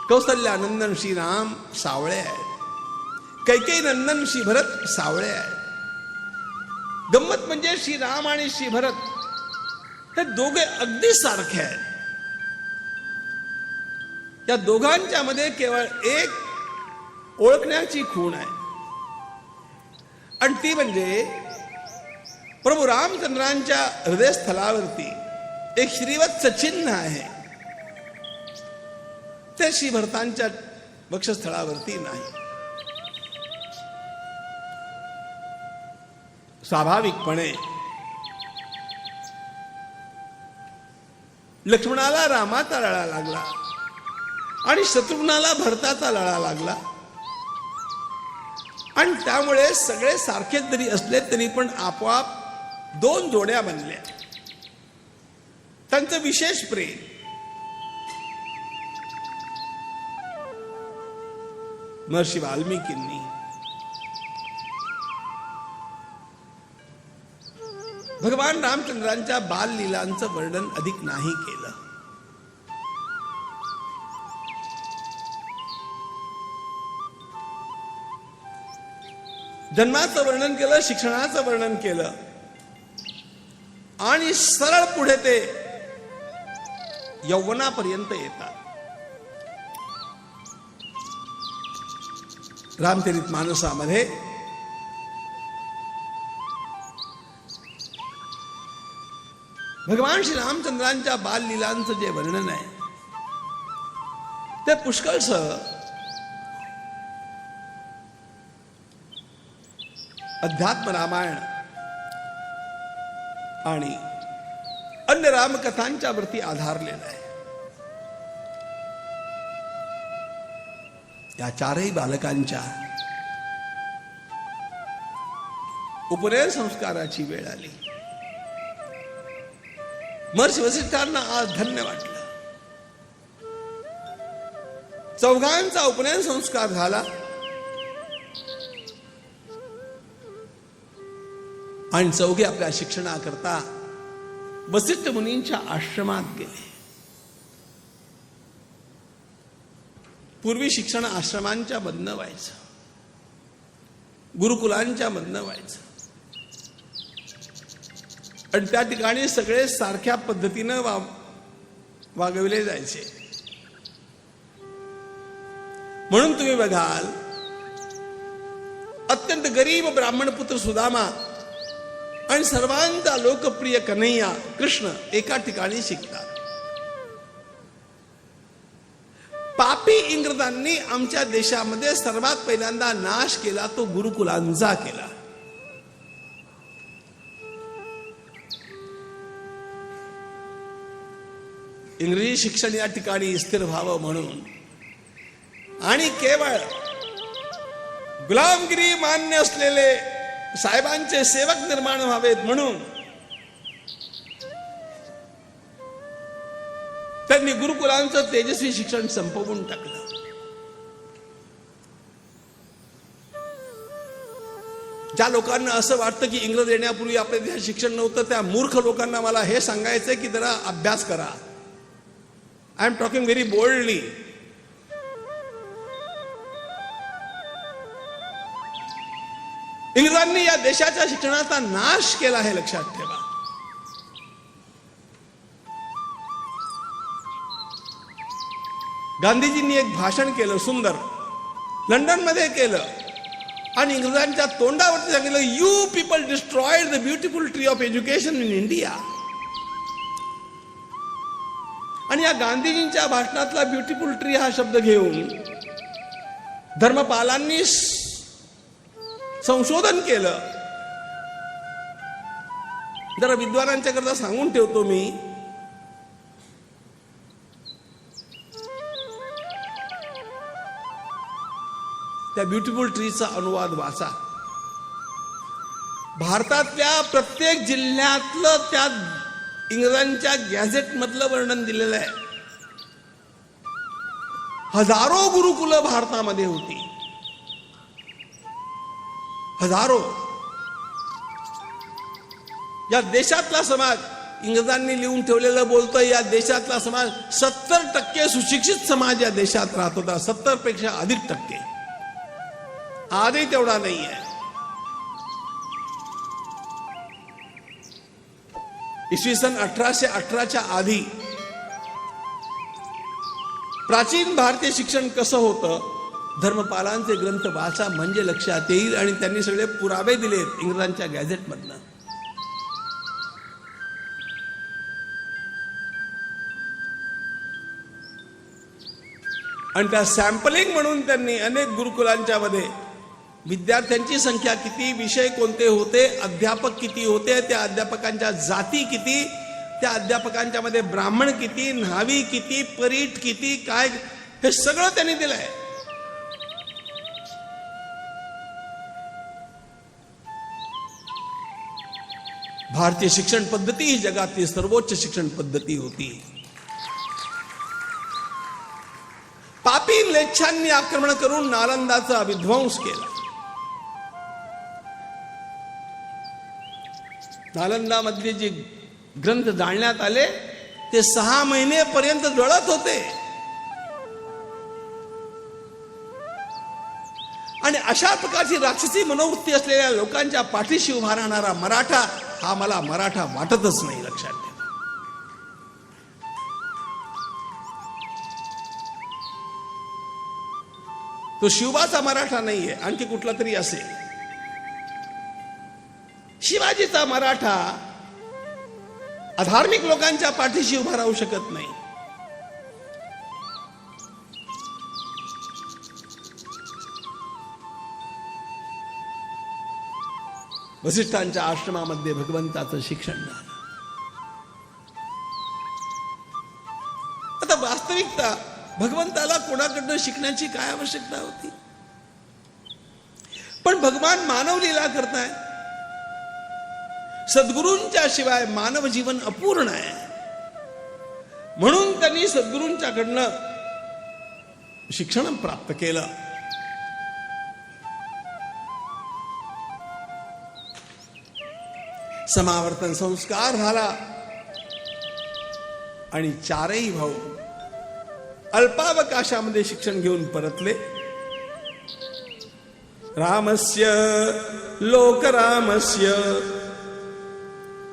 कौसल्यानंदन श्रीराम सावळे आहेत. कैकेयी नंदन श्री भरत सावळे आहेत. गंमत म्हणजे श्रीराम आणि श्री भरत हे दोघे अगदी सारखे आहेत. या दोघांच्या मध्ये केवळ एक ओळखण्याची खूण आहे आणि ती म्हणजे प्रभू रामचंद्रांच्या हृदयस्थलावरती एक श्रीवत्स चिन्ह आहे. ते श्री भरतांच्या वक्षस्थळावरती नाही. स्वाभाविकपणे लक्ष्मणाला रामाचा लळा लागला आणि शत्रुघ्नाला भरताचा लळा लागला आणि त्यामुळे सगळे सारखेच जरी असले तरी पण आपोआप दोन जोड्या बनल्या. त्यांचं विशेष प्रेम. महर्षी वाल्मिकींनी भगवान रामचंद्रांच्या बाललीलांचं वर्णन अधिक नाही केलं. जन्माचं वर्णन केलं, शिक्षणाचं वर्णन केलं आणि सरळ पुढे ते यौवनापर्यंत येतात. रामचरित मानसामध्ये भगवान श्री रामचंद्रांच्या बाललीलांचं जे वर्णन आहे ते पुष्कळसं अध्यात्म रामायण आणि अन्य रामकथांच्या वरती आधारलेलं आहे. या चारही बालकांच्या उपनयन संस्काराची वेळ आली. महर्षी वसिष्ठांना आज धन्य वाटलं. चौघांचा उपनयन संस्कार झाला आणि चौघे आपल्या शिक्षणाकरता वसिष्ठ मुनींच्या आश्रमात गेले. पूर्वी शिक्षण आश्रमांच्या मधनं व्हायचं, गुरुकुलांच्या मधनं व्हायचं, आणि त्या ठिकाणी सगळे सारख्या पद्धतीनं वागविले जायचे. म्हणून तुम्ही बघाल, अत्यंत गरीब ब्राह्मण पुत्र सुदामा आणि सर्वांचा लोकप्रिय कन्हैया कृष्ण एका ठिकाणी शिकतात. पापी इंग्रजांनी आमच्या देशामध्ये सर्वात पहिल्यांदा नाश केला तो गुरुकुलांचा केला. इंग्रजी शिक्षण या ठिकाणी स्थिर व्हावं म्हणून आणि केवळ गुलामगिरी मान्य असलेले साहेबांचे सेवक निर्माण व्हावेत म्हणून त्यांनी गुरुकुलांचं तेजस्वी शिक्षण संपवून टाकलं. ज्या लोकांना असं वाटतं की इंग्रज येण्यापूर्वी आपल्या देशात शिक्षण नव्हतं, त्या मूर्ख लोकांना मला हे सांगायचंय की जरा अभ्यास करा. I am talking very boldly. इंग्रजांनी या देशाच्या शिक्षणाचा नाश केला हे लक्षात ठेवा. गांधीजींनी एक भाषण केलं सुंदर, लंडन मध्ये केलं, आणि इंग्रजांच्या तोंडावरती सांगितलं, you people destroyed the beautiful tree of education in India. आणि या गांधीजींच्या भाषणातला ब्युटिफुल ट्री हा शब्द घेऊन धर्मपालांनी संशोधन केलं. जरा विद्वानांच्या करता सांगून ठेवतो मी, त्या ब्युटिफुल ट्रीचा अनुवाद वाचा. भारतातल्या प्रत्येक जिल्ह्यातलं त्या इंग्रजांच्या गॅझेट मधलं वर्णन दिलेलं आहे. हजारो गुरुकुलं भारतामध्ये होती, हजारो. या देशातला समाज, इंग्रजांनी लिहून ठेवलेलं बोलतोय, या देशातला समाज 70% सुशिक्षित समाज या देशात राहत होता. 70 पेक्षा अधिक टक्के. आजही तेवढा नाही आहे. इसवी सन 1818च्या आधी प्राचीन भारतीय शिक्षण कसं होतं, धर्मपालांचे ग्रंथ वाचा म्हणजे लक्षात येईल. आणि त्यांनी सगळे पुरावे दिलेत इंग्रजांच्या गॅझेट मधनं. आणि त्या सॅम्पलिंग म्हणून त्यांनी अनेक गुरुकुलांच्या मध्ये विद्यार्थ्यांची संख्या किती, विषय कोणते होते, अध्यापक किती होते, त्या अध्यापकांच्या जाती किती, त्या अध्यापकांच्या मध्ये ब्राह्मण किती, न्हावी किती, परीट किती, काय, हे सगळं त्यांनी दिलंय. भारतीय शिक्षण पद्धती ही जगातली सर्वोच्च शिक्षण पद्धती होती. पापी लेच्छांनी आक्रमण करून नालंदाचा विध्वंस केला. नालंदा मधले जे ग्रंथ जाळण्यात आले ते 6 महिनेपर्यंत जळत होते. आणि अशा प्रकारची राक्षसी मनोवृत्ती असलेल्या लोकांच्या पाठीशी उभा राहणारा मराठा हा मला मराठा वाटतच नाही, लक्षात ठेवा. तो शिवबाचा मराठा नाहीये, आणखी कुठला तरी असेल. शिवाजीचा मराठा अधार्मिक लोकांच्या पाठीशी उभा राहू शकत नाही. वसिष्ठांच्या आश्रमामध्ये भगवंताचं शिक्षण झालं. आता वास्तविकता, भगवंताला कोणाकडनं शिकण्याची काय आवश्यकता होती? पण भगवान मानव लीला करताय. सद्गुरूंच्या शिवाय मानव जीवन अपूर्ण आहे. म्हणून त्यांनी सद्गुरूंच्याकडनं शिक्षण प्राप्त केलं. समावर्तन संस्कार झाला आणि 4ही भाऊ अल्पावकाशामध्ये शिक्षण घेऊन परतले. रामस्य लोकरामस्य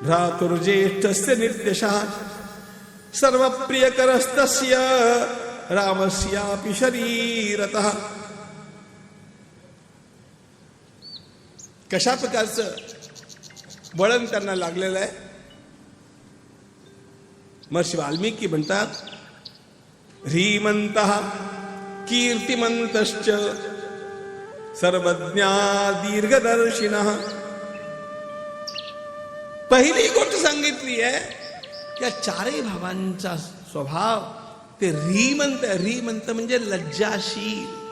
भ्रातुर्ज्येष्ठस्य नित्यशः सर्वप्रियकरस्तस्य रामस्यापि शरीरतः. कशा प्रकारचं वळण त्यांना लागलेलं आहे. महर्षी वाल्मिकी म्हणतात, ह्रीमंतः कीर्तिमंतश्च सर्वज्ञा दीर्घदर्शिनः. पहिली गोष्ट सांगितली आहे त्या चारही भावांचा स्वभाव ते ह्रीमंत. ह्रीमंत म्हणजे लज्जाशील.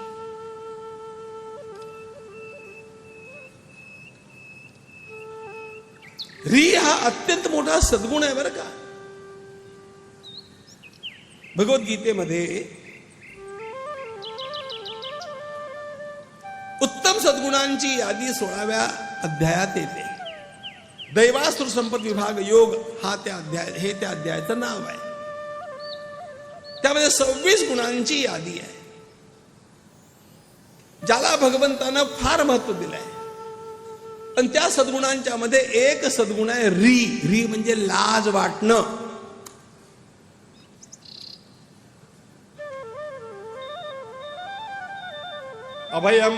ह्री हा अत्यंत मोठा सद्गुण आहे बरं का. भगवद्गीतेमध्ये उत्तम सद्गुणांची यादी 16व्या अध्यायात येते. दैवासुर संपद विभाग योग हा त्या अध्यायाचं नाव आहे. त्यामध्ये 26 गुणांची यादी आहे, ज्याला भगवंतानं फार महत्व दिलंय. पण त्या सद्गुणांच्या मध्ये एक सद्गुण आहे री. री म्हणजे लाज वाटणं. अभयम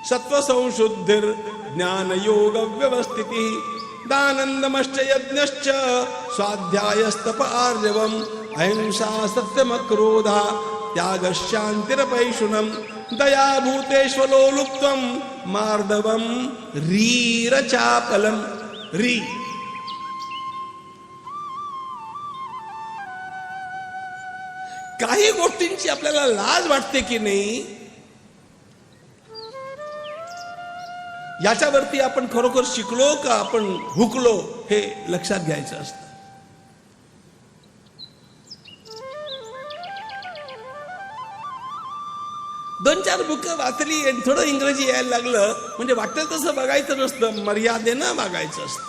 सत्वसंशुद्धिर ज्ञानयोग व्यवस्थिति दानंदमश्च यज्ञश्च स्वाध्यायस्तप आर्जवम अहिंसा सत्यमक्रोधा त्यागशांतिरपैशुनम दया भूतेष्वलोलुप्त्वम मार्दवम रीरचापलम. री काही गोष्टींची आपल्याला लाज वाटते की नाही, याच्यावरती आपण खरोखर शिकलो का आपण हुकलो हे लक्षात घ्यायचं असतं. दोन चार बुक वाचली आणि थोडं इंग्रजी यायला लागलं म्हणजे वाटेल तसं बघायचं नसतं, मर्यादेनं बघायचं असतं.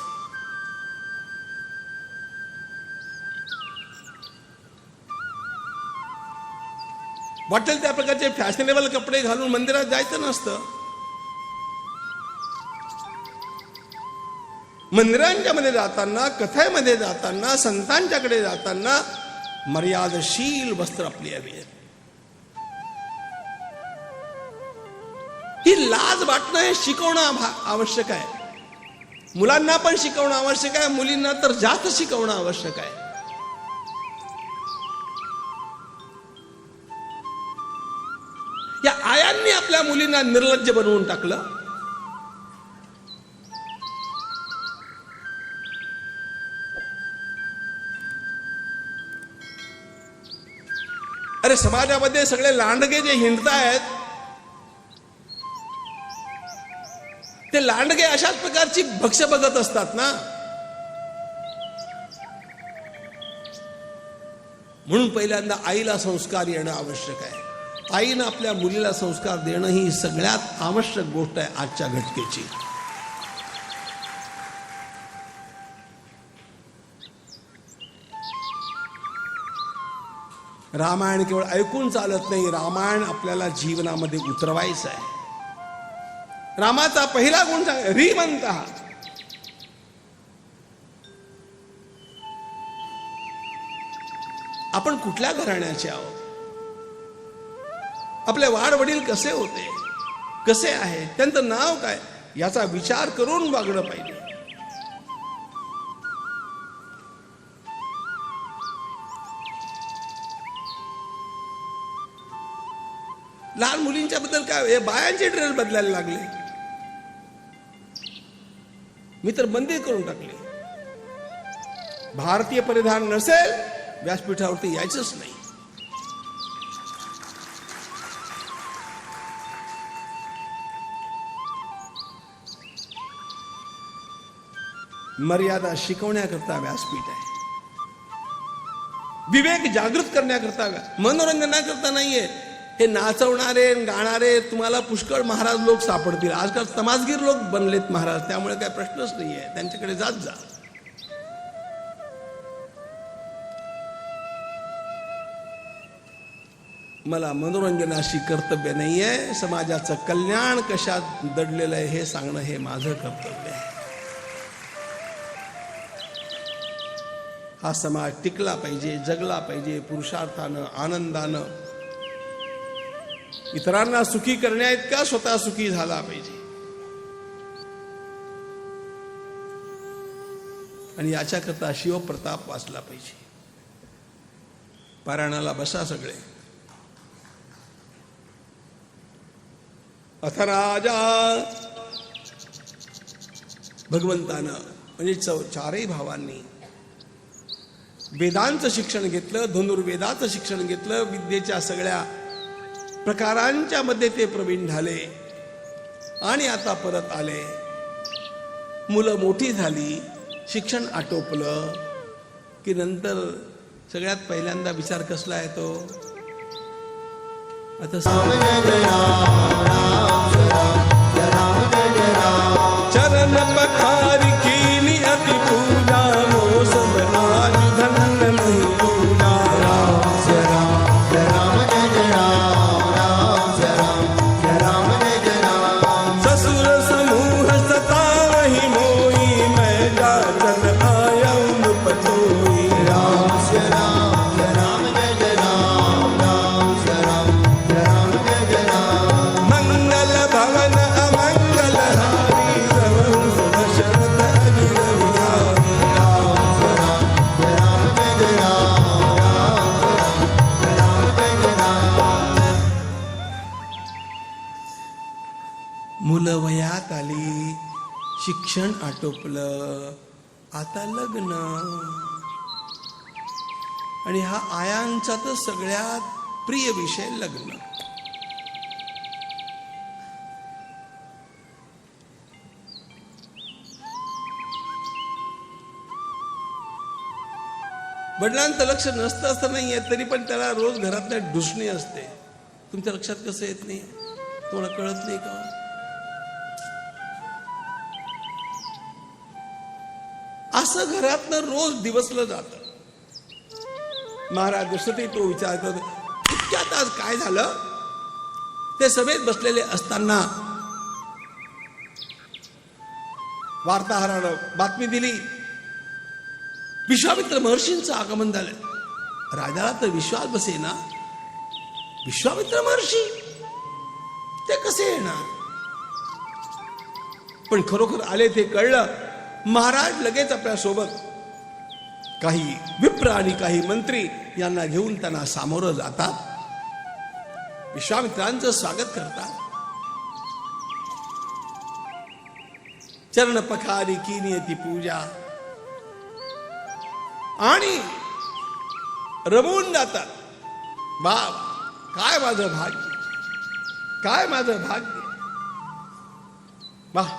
वाटेल त्या प्रकारचे फॅशनेबल कपडे घालून मंदिरात जायचं नसतं. मंदिरांच्या मध्ये जाताना, कथेमध्ये जाताना, संतांच्याकडे जाताना मर्यादशील वस्त्र आपली हवी. ही लाज वाटणं हे शिकवणं आवश्यक आहे. मुलांना पण शिकवणं आवश्यक आहे, मुलींना तर जास्त शिकवणं आवश्यक आहे. या आयांनी आपल्या मुलींना निर्लज्ज बनवून टाकलं. अरे समाजामध्ये सगळे लांडगे जे हिंडतायत ते लांडगे अशाच प्रकारची भक्ष्य बघत असतात ना. म्हणून पहिल्यांदा आईला संस्कार येणं आवश्यक आहे. आईनं आपल्या मुलीला संस्कार देणं ही सगळ्यात आवश्यक गोष्ट आहे आजच्या घटकेची. रामायण केवळ ऐकून चालत नाही, रामायण आपल्याला जीवनामध्ये उतरवायचं आहे. रामाचा पहिला गुण सांग, ह्रीमंतः. आपण कुठल्या घराण्याचे आहोत, आपले वाडवडील कसे होते, कसे आहे, त्यांचं नाव काय, याचा विचार करून वागणं पाहिजे. लहान मुलींच्या बद्दल काय, हे बायांचे ड्रेस बदलायला लागले. मी तर बंदी करून टाकली. भारतीय परिधान नसेल व्यासपीठावरती यायचंच नाही. मर्यादा शिकवण्याकरता व्यासपीठ आहे. विवेक जागृत करण्याकरता, मनोरंजनाकरता नाहीये. हे नाचवणारे गाणारे तुम्हाला पुष्कळ महाराज लोक सापडतील. आजकाल तमासगीर लोक बनलेत महाराज, त्यामुळे काय प्रश्नच नाहीये, त्यांच्याकडे जात जा. मला मनोरंजनाशी कर्तव्य नाही आहे. समाजाचं कल्याण कशात दडलेलं आहे हे सांगणं हे माझं कर्तव्य आहे. हा समाज टिकला पाहिजे, जगला पाहिजे पुरुषार्थानं, आनंदानं. इतरांना सुखी करण्याइतका स्वतः सुखी झाला पाहिजे. आणि याच्याकरता शिवप्रताप वाचला पाहिजे. पारायणाला बसा सगळे. अथ राजा भगवंतानं म्हणजे चारही भावांनी वेदांचं शिक्षण घेतलं, धनुर्वेदाचं शिक्षण घेतलं, विद्येच्या सगळ्या प्रकारांच्या मध्ये ते प्रवीण झाले आणि आता परत आले. मुलं मोठी झाली, शिक्षण आटोपलं की नंतर सगळ्यात पहिल्यांदा विचार कसला येतो? आता चरण पखारी कीनी अति पूजा मोसम आज धन नहीं पूजा. ससुर समूह सतावहि मोई मैं जाचन आयऊं पतोई. मंगल भवन अमंगल हारी रहूं दशरथ अगिर विहारी. मुलं वयात आली, शिक्षण आटोपलं, आता लग्न. आणि हा आयांचा तर सगळ्यात प्रिय विषय लग्न. वडिलांचं लक्ष नसतं असं नाहीये, तरी पण त्याला रोज घरातल्या ढुसणी असते. तुमच्या लक्षात कसं येत नाही? तुम्हाला कळत नाही का? असं घरातनं रोज दिवसलं जातं. महाराज दशरथही तो विचार करतो, इतक्यात आज काय झालं? ते सभेत बसलेले असताना वार्ताहरानं बातमी दिली, विश्वामित्र महर्षींचं आगमन झालं. राजाला तर विश्वास बसेना. विश्वामित्र महर्षी ते कसे येणार? पण खरोखर आले ते कळलं. महाराज लगेच आपल्या सोबत काही विप्र आणि काही मंत्री यांना घेऊन त्यांना सामोरं जातात, विश्वामित्रांचं स्वागत करतात. चरण पखारी कीनी अति पूजा आणि रमून जातात. बाप, काय माझं भाग्य, काय माझं भाग्य. वाह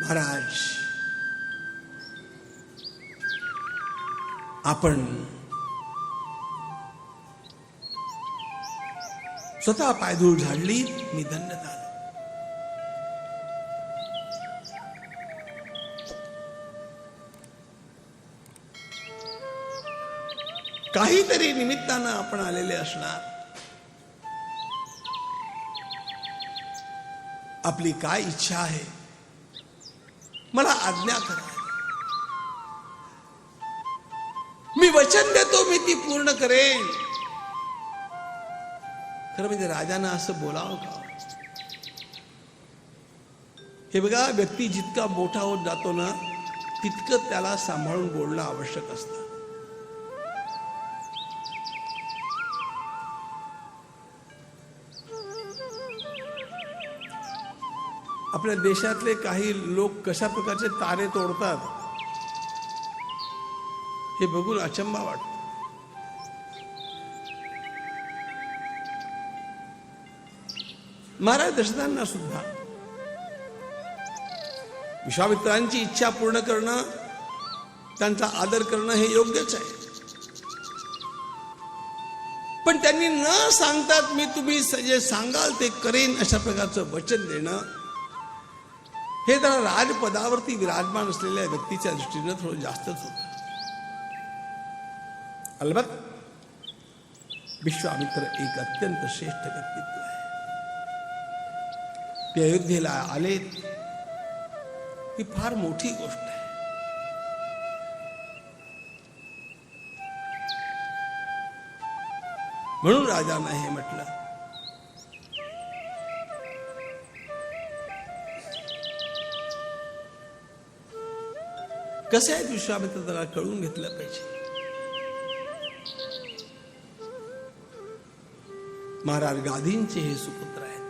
महाराज, आपण स्वतः पायधूळ झाडली, मी धन्य झालो. काहीतरी निमित्तानं आपण आलेले असणार. आपली काय इच्छा आहे मला आज्ञा करा. मी वचन देतो, मी ती पूर्ण करेन. खरं म्हणजे राजानं असं बोलावं का? हे बघा, व्यक्ती जितका मोठा होत जातो ना, तितकं त्याला सांभाळून बोलणं आवश्यक असतं. आपल्या देशातले काही लोक कशा प्रकारचे तारे तोडतात हे बघून अचंबा वाटतो. महाराज दशरथांना सुद्धा विश्वामित्रांची इच्छा पूर्ण करणं, त्यांचा आदर करणं हे योग्यच आहे. पण त्यांनी न सांगतात मी तुम्ही जे सांगाल ते करेन अशा प्रकारचं वचन देणं हे जरा राजपदावरती विराजमान असलेल्या व्यक्तीच्या दृष्टीनं थोडं जास्तच होतं. अलबत्त विश्वामित्र एक अत्यंत श्रेष्ठ व्यक्तित्व आहे. ते अयोध्येला आलेत ही फार मोठी गोष्ट आहे. म्हणून राजानं हे म्हटलं, कसं आहे विश्वामित्र त्याला कळून घेतलं पाहिजे. महाराज गादींचे हे सुपुत्र आहेत.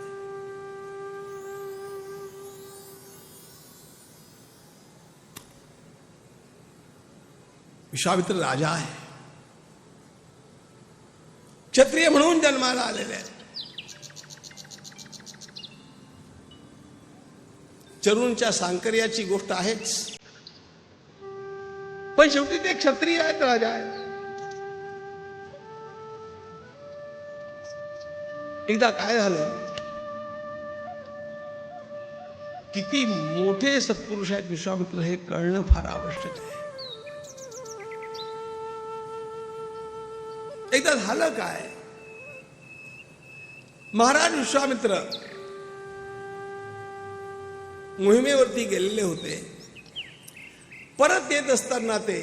विश्वामित्र राजा आहे, क्षत्रिय म्हणून जन्माला आलेले आहेत. चरूंच्या सांकर्याची गोष्ट आहेच, पण शेवटी ते क्षत्रिय आहेत, राजा आहेत. एकदा काय झालं, किती मोठे सत्पुरुष आहेत विश्वामित्र हे कळणं फार आवश्यक आहे. एकदा झालं काय, महाराज विश्वामित्र मोहिमेवरती गेलेले होते. परत येत असताना ते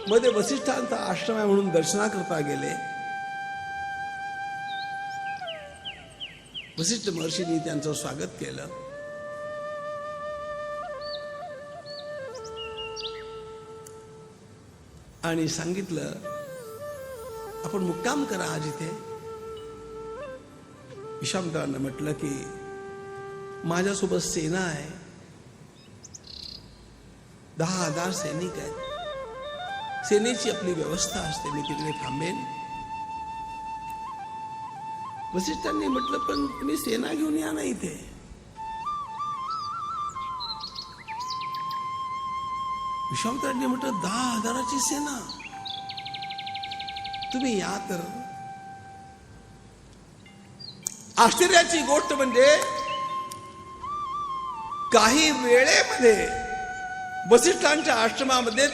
मध्ये वसिष्ठांचा आश्रम आहे म्हणून दर्शनाकरता गेले. वसिष्ठ महर्षींनी त्यांचं स्वागत केलं. आणि सांगितलं, आपण मुक्काम करा आज इथे. विश्वामित्रांना म्हटलं की माझ्यासोबत सेना आहे, 10,000 सैनिक आहेत. सेनेची आपली व्यवस्था असते, मी तिकडे थांबेन. वसिष्ठांनी म्हटलं, पण तुम्ही सेना घेऊन या ना इथे. विश्वामित्रांनी म्हटलं, 10,000ची सेना, तुम्ही या तर. आश्चर्याची गोष्ट म्हणजे काही वेळेमध्ये वसिष्ठांच्या आश्रमामध्ये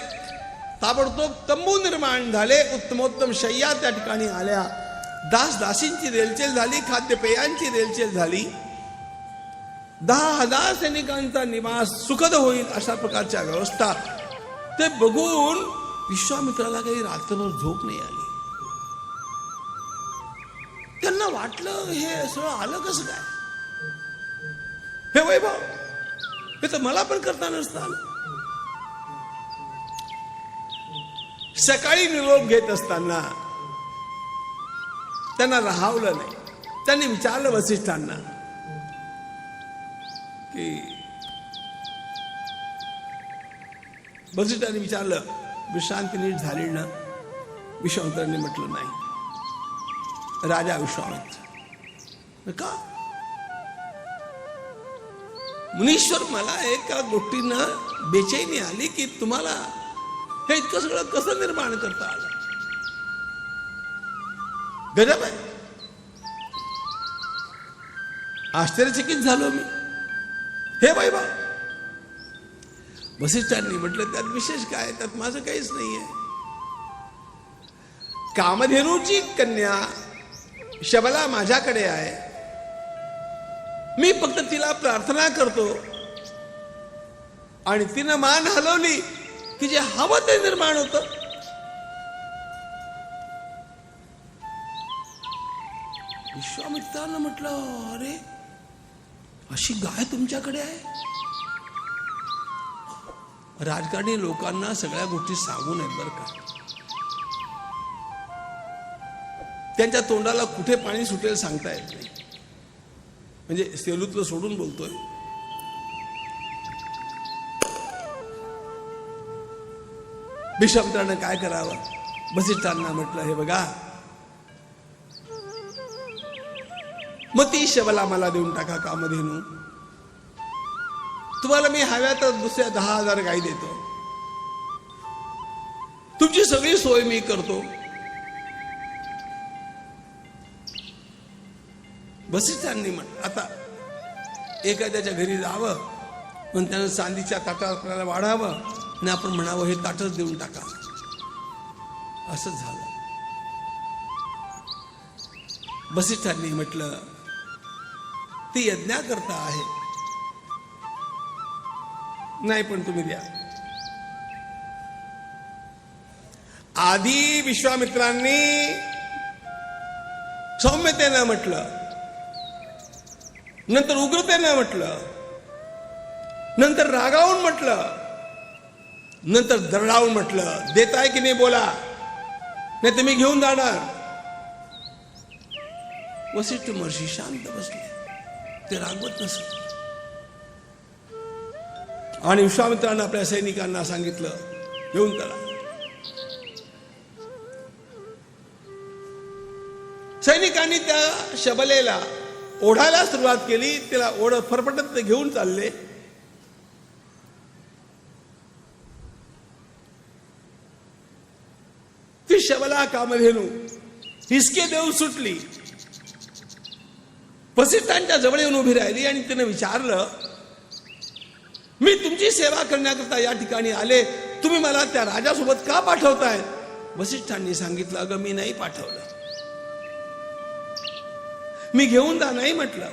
ताबडतोब तंबू निर्माण झाले. उत्तमोत्तम शय्या त्या ठिकाणी आल्या. दास दासींची रेलचेल झाली, खाद्यपेयांची रेलचेल झाली. 10,000 सैनिकांचा निवास सुखद होईल अशा प्रकारच्या व्यवस्था. ते बघून विश्वामित्राला काही रात्रभर झोप नाही आली. त्यांना वाटलं, हे सगळं आलं कसं काय, हे वैभव, हे तर मला पण करता नसतं आलं. सकाळी निरोप घेत असताना त्यांना राहावलं नाही. त्यांनी विचारलं वसिष्ठांना की, वसिष्ठांनी विचारलं, विश्रांती नीट झाली ना? विश्वामित्रांनी म्हटलं, नाही. राजा विश्वामित्र, का? मुनीश्वर, मला एका गोष्टीनं बेचैनी आली की तुम्हाला हे इतकं सगळं कसं निर्माण करता आलं. गजब आहे. आश्चर्यचकित झालो मी. हे वैभव. वसिष्ठांनी म्हटलं, त्यात विशेष काय, त्यात माझं काहीच नाहीये. कामधेनूची कन्या शबला माझ्याकडे आहे. मी फक्त तिला प्रार्थना करतो आणि तिनं मान हलवली की जे हवं ते निर्माण होतं. विश्वामित्रानं म्हटलं, अरे अशी गाय तुमच्याकडे आहे? राजकारणी लोकांना सगळ्या गोष्टी सांगू नयेत बरं का. त्यांच्या तोंडाला कुठे पाणी सुटेल सांगता येत नाही. म्हणजे सेलूत्व सोडून बोलतोय. विश्वामित्रानं काय करावं? वसिष्ठांना म्हटलं, हे बघा, मग ती शबला मला देऊन टाका, कामधेनू. तुम्हाला मी हव्या तर दुसऱ्या 10,000 गायी देतो. तुमची सगळी सोय मी करतो. वसिष्ठांनी म्हटलं, आता एखाद्याच्या घरी जावं पण त्यानं चांदीच्या ताटात आपल्याला वाढावं आणि आपण म्हणावं, हे ताटच देऊन टाका. असंच झालं. वसिष्ठांनी म्हटलं ती यज्ञाकरता आहे, नाही पण तुम्ही द्या. आधी विश्वामित्रांनी सौम्यतेनं म्हटलं, नंतर उग्रतेनं म्हटलं, नंतर रागावून म्हटलं, नंतर दरडावून म्हटलं देताय की नाही बोला, नाही तुम्ही घेऊन जाणार. वसिष्ठ महर्षी शांत बसले, ते रागवत नसत. आणि विश्वामित्रांना आपल्या सैनिकांना सांगितलं घेऊन चला. सैनिकांनी त्या शबलेला ओढायला सुरुवात केली, तिला ओढत फरफटत ते घेऊन चालले. ती शबला कामधेनू हिसके देऊ सुटली, वसिष्ठांच्या जवळ येऊन उभी राहिली आणि तिने विचारलं, मी तुमची सेवा करण्याकरता या ठिकाणी आले, तुम्ही मला त्या राजासोबत का पाठवताय? वसिष्ठांनी सांगितलं, अगं मी नाही पाठवलं, मी घेऊन जा नाही म्हटलं.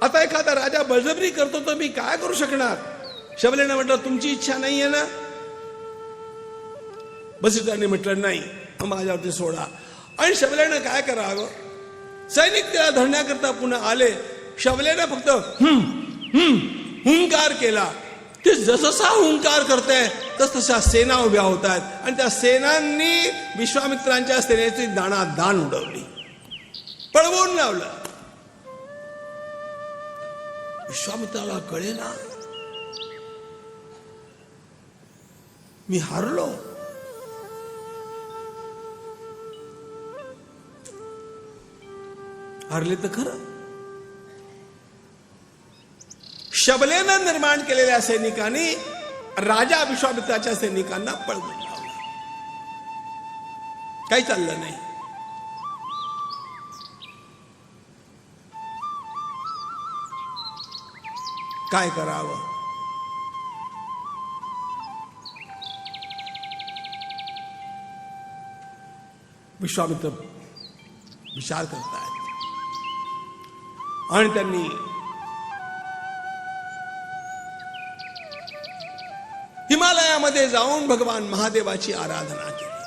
आता एखादा राजा बळजबरी करतो तर मी काय करू शकणार? शबलेनं म्हटलं तुमची इच्छा नाहीये ना? वसिष्ठांनी म्हटलं नाही, माझ्यावरती सोडा. आणि शबलेनं काय करावं? सैनिक त्याला धरण्याकरता पुन्हा आले. शबलेनं फक्त हुंकार केला. ते जसा हुंकार करते तसतशा सेना उभ्या होत आहेत आणि त्या सेनांनी विश्वामित्रांच्या सेनेची दाणादाण उडवली, पळवून लावलं. विश्वामित्राला कळेना, मी हारलो. हारले तर खरं. शबलेनं निर्माण केलेल्या सैनिकांनी राजा विश्वामित्राच्या सैनिकांना पळवून लावलं. काही चाललं नाही. काय करावं? विश्वामित्र विचार करतायत आणि त्यांनी हिमालयामध्ये जाऊन भगवान महादेवाची आराधना केली.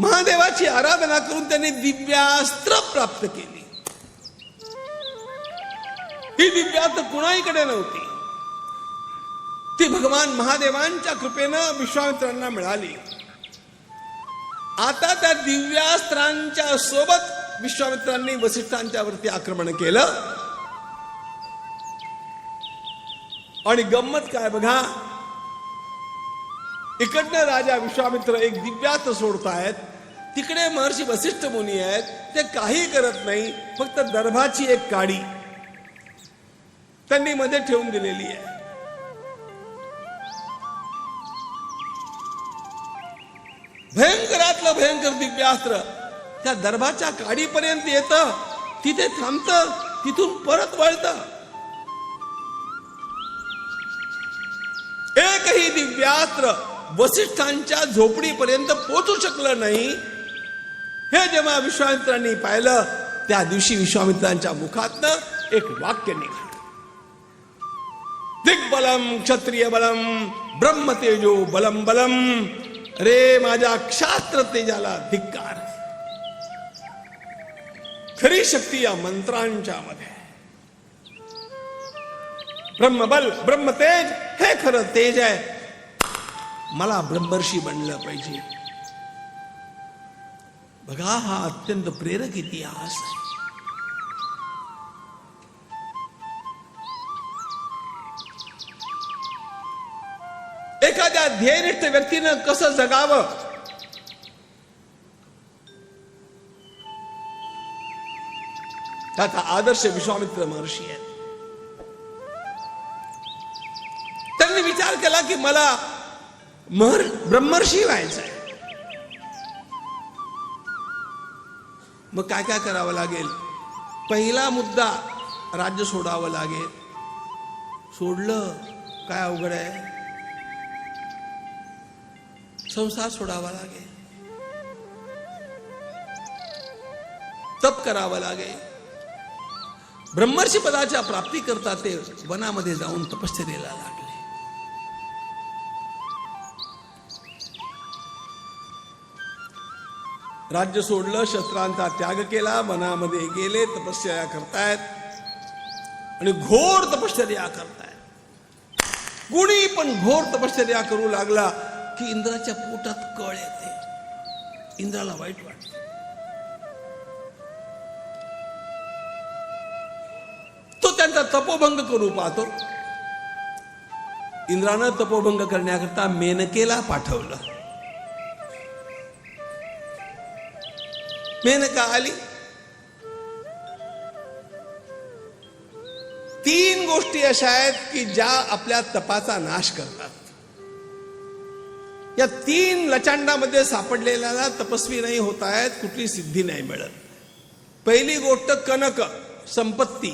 महादेवाची आराधना करून त्यांनी दिव्यास्त्र प्राप्त केली. ही दिव्यास्त्र कुणाहीकडे नव्हती, ती भगवान महादेवांच्या कृपेनं विश्वामित्रांना मिळाली. आता त्या दिव्यास्त्रांच्या सोबत विश्वामित्रांनी वसिष्ठांच्या वरती आक्रमण केलं. आणि गंमत काय बघा, इकडनं राजा विश्वामित्र एक दिव्यास्त्र सोडतायत, तिकडे महर्षी वसिष्ठ मुनी आहेत, ते काही करत नाही, फक्त दर्भाची एक काडी त्यांनी मध्ये ठेवून दिलेली आहे. भयंकरातलं भयंकर दिव्यास्त्र त्या दर्भाच्या काडीपर्यंत येतं, तिथे थांबतं, तिथून परत वळतं. एकही दिव्यास्त्र वसिष्ठांच्या झोपडीपर्यंत पोहोचू शकलं नाही. हे जेव्हा विश्वामित्रांनी पाहिलं, त्या दिवशी विश्वामित्रांच्या मुखातनं एक वाक्य निघालं, दिग्बलम क्षत्रिय बलम ब्रह्मतेजो बलम बलम. रे माझ्या क्षात्र तेजाला धिक्कार. खरी शक्ती या मंत्रांच्या मध्ये. ब्रह्मबल ब्रह्मतेज हे खरं तेज आहे. मला ब्रह्मर्षी बनलं पाहिजे. बघा, हा अत्यंत प्रेरक इतिहास आहे. एखाद्या ध्येयनिष्ठ व्यक्तीनं कसं जगावं, त्याचा आदर्श विश्वामित्र महर्षी आहेत. त्यांनी विचार केला की मला ब्रह्मर्षी व्हायचंय. मग काय काय करावं लागेल? पहिला मुद्दा, राज्य सोडावं लागेल. सोडलं काय अवघड आहे? संसार सोडावा लागेल, तप करावं लागेल. ब्रह्मर्षी पदाच्या प्राप्ती करता ते वनामध्ये जाऊन तपश्चर्येला लागले. राज्य सोडलं, शस्त्रांचा त्याग केला, वनामध्ये गेले, तपश्चर्या करतायत आणि घोर तपश्चर्या करतायत. कुणी पण घोर तपश्चर्या करू लागला की इंद्राच्या पोटात कळ येते. इंद्राला वाईट वाटतं. तो त्यांचा तपोभंग करू पाहतो. इंद्रानं तपोभंग करण्याकरता मेनकेला पाठवलं. मेनका आली. 3 गोष्टी अशा आहेत की ज्या आपल्या तपाचा नाश करतात. या 3 लचांडामध्ये सापडलेल्याला तपस्वी नाही होत आहेत, कुठली सिद्धी नाही मिळत. पहिली गोष्ट कनक, संपत्ती.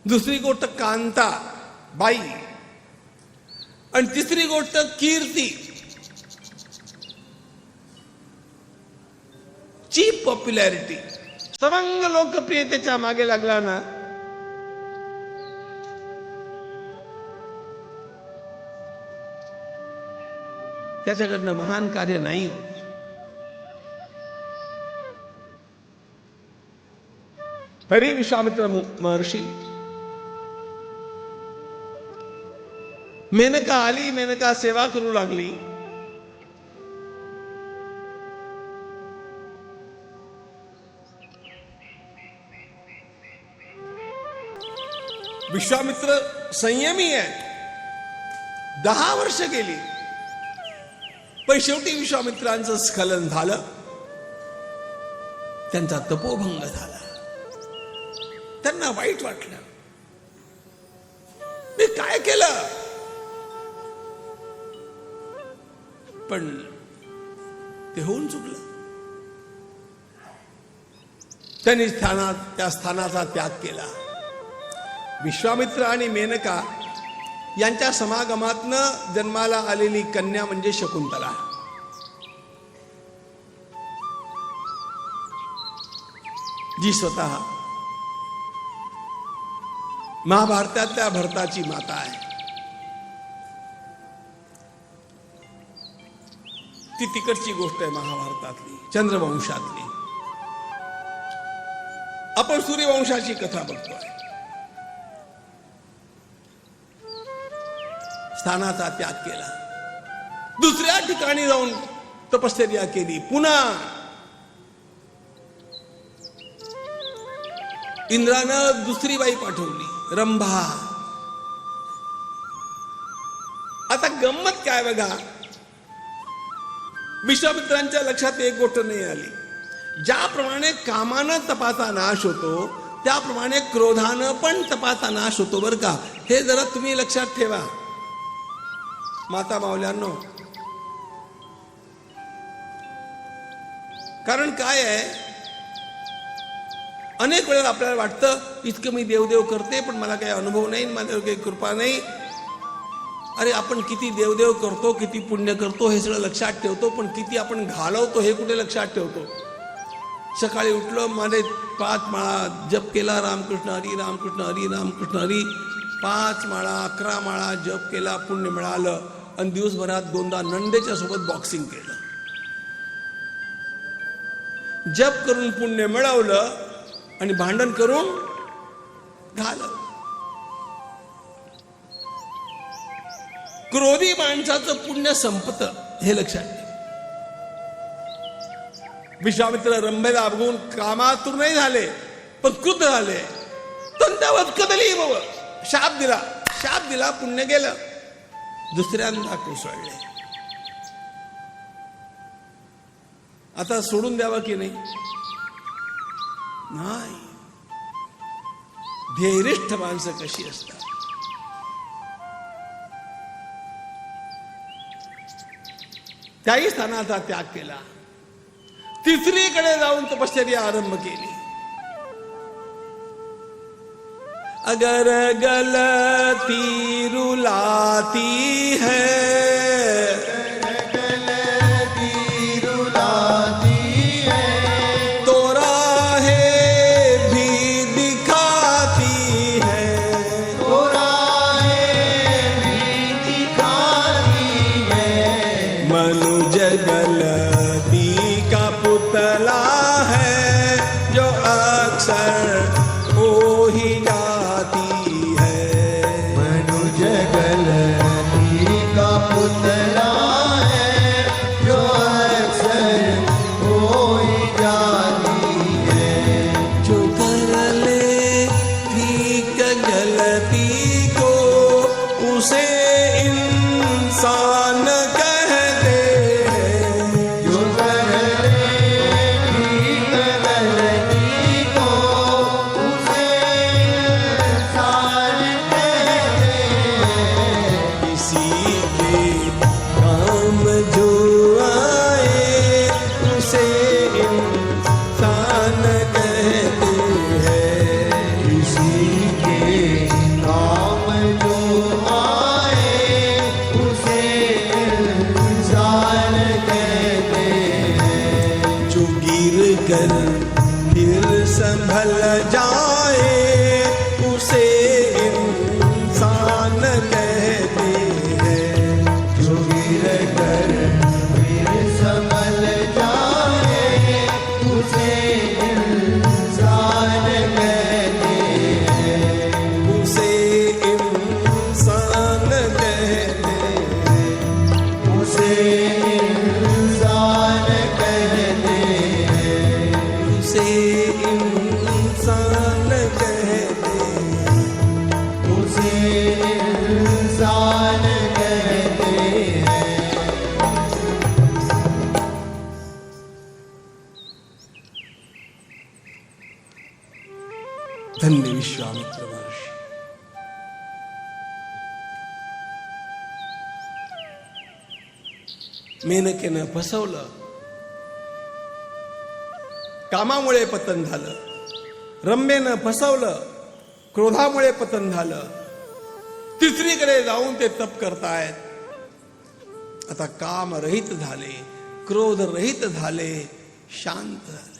दुसरी गोष्ट कांता, बाई. आणि तिसरी गोष्ट कीर्ती, चीप पॉप्युलॅरिटी. सर्वांग लोकप्रियतेच्या मागे लागला ना, त्याच्याकडनं महान कार्य नाही होत. तरी विश्वामित्र महर्षी, मेनका आली, मेनका सेवा करू लागली. विश्वामित्र संयमी आहे. 10 वर्ष गेली, पण शेवटी विश्वामित्रांचं स्खलन झालं. त्यांचा तपोभंग झाला. त्यांना वाईट वाटलं, मी काय केलं. पण ते होऊन चुकलं. त्यांनी त्या स्थानाचा त्याग केला. विश्वामित्र आणि मेनका यांच्या समागमातनं जन्माला आलेली कन्या म्हणजे शकुंतला. जी स्वतः महाभारतातल्या भरताची माता आहे. ती तिकडची गोष्ट आहे, महाभारतातली, चंद्रवंशातली. आपण सूर्यवंशाची कथा बघतोय. स्थानाचा त्याग केला, दुसऱ्या ठिकाणी जाऊन तपश्चर्या केली. पुन्हा इंद्रानं दुसरी बाई पाठवली, रंभा. आता गंमत काय बघा, विश्वामित्रांच्या लक्षात एक गोष्ट नाही आली. ज्याप्रमाणे कामानं तपाचा नाश होतो, त्याप्रमाणे क्रोधानं पण तपाचा नाश होतो बरं का. हे जरा तुम्ही लक्षात ठेवा माता मावल्यांनो. कारण काय आहे, अनेक वेळेला आपल्याला वाटतं इतकं मी देवदेव करते पण मला काही अनुभव नाही, माझ्यावर काही कृपा नाही. अरे आपण किती देवदेव करतो, किती पुण्य करतो हे सगळं लक्षात ठेवतो, पण किती आपण घालवतो हे कुठे लक्षात ठेवतो. सकाळी उठलं, माझे 5 माळा जप केला, रामकृष्ण हरी रामकृष्ण हरी रामकृष्ण हरी, 5 माळा 11 माळा जप केला, पुण्य मिळालं. आणि दिवसभरात 2दा नंदेच्या सोबत बॉक्सिंग केलं. जप करून पुण्य मिळवलं आणि भांडण करून घालं. क्रोधी माणसाचं पुण्य संपतं हे लक्षात ठेव. विश्वामित्र रंभेला बघून कामातूर नाही झाले, पण क्रुद्ध झाले. तंतावत कदली बाब, शाप दिला, पुण्य गेलं. दुसऱ्यांदा कोसळले. आता सोडून द्यावं की नाही? नाही. धैर्यष्ठ माणसं कशी असतात. त्याही स्थानाचा त्याग केला. तिसरीकडे जाऊन तपश्चर्या आरंभ केली. अगर गलती रुलाती है, है जो अक्सर हो ही जाती है। मनुज गलती का पुतला है जो अक्सर हो ही जाती है। जो कर ले ठीक गलती को उसे इंसान कहते हैं। जो कर ले ठीक गलती को उसे इंसान कहते हैं। किसी के काम जो आए उसे इंसान कहते हैं। किसी के काम जो आए उसे इंसान कहते हैं। जो गिर कर फिर संभल जाए उसे इंसान कहते हैं। जो गिर कर फिर संभल जाए उसे इंसान कहते हैं। उसे इंसान कहते हैं। उसे इंसान कहते हैं। उसे इंसान कहते हैं। उसे इंसान कहते हैं। धन्य विश्वामित्र महर्षी। मेनकेनं फसवलं, कामामुळे पतन झालं. रम्येनं फसवलं, क्रोधामुळे पतन झालं. तिसरीकडे जाऊन ते तप करतायत. आता काम रहित झाले, क्रोध रहित झाले, शांत झाले.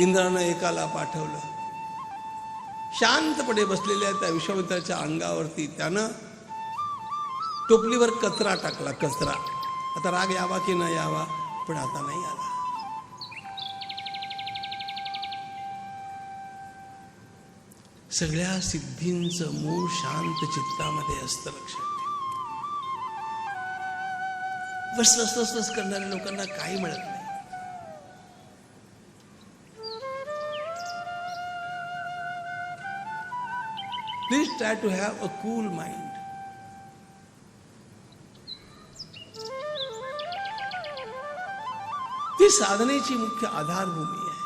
इंद्रानं एकाला पाठवलं. शांतपणे बसलेल्या त्या विश्वामित्राच्या अंगावरती त्यानं टोपलीवर कचरा टाकला. कचरा. आता राग यावा की न यावा, पण आता नाही आला. सगळ्या सिद्धींचं मूळ शांत चित्तामध्ये असतं, लक्षात ठेव. वस करणाऱ्या लोकांना काही मिळत नाही. Please try to have a cool mind. ती साधनेची मुख्य आधारभूमी आहे.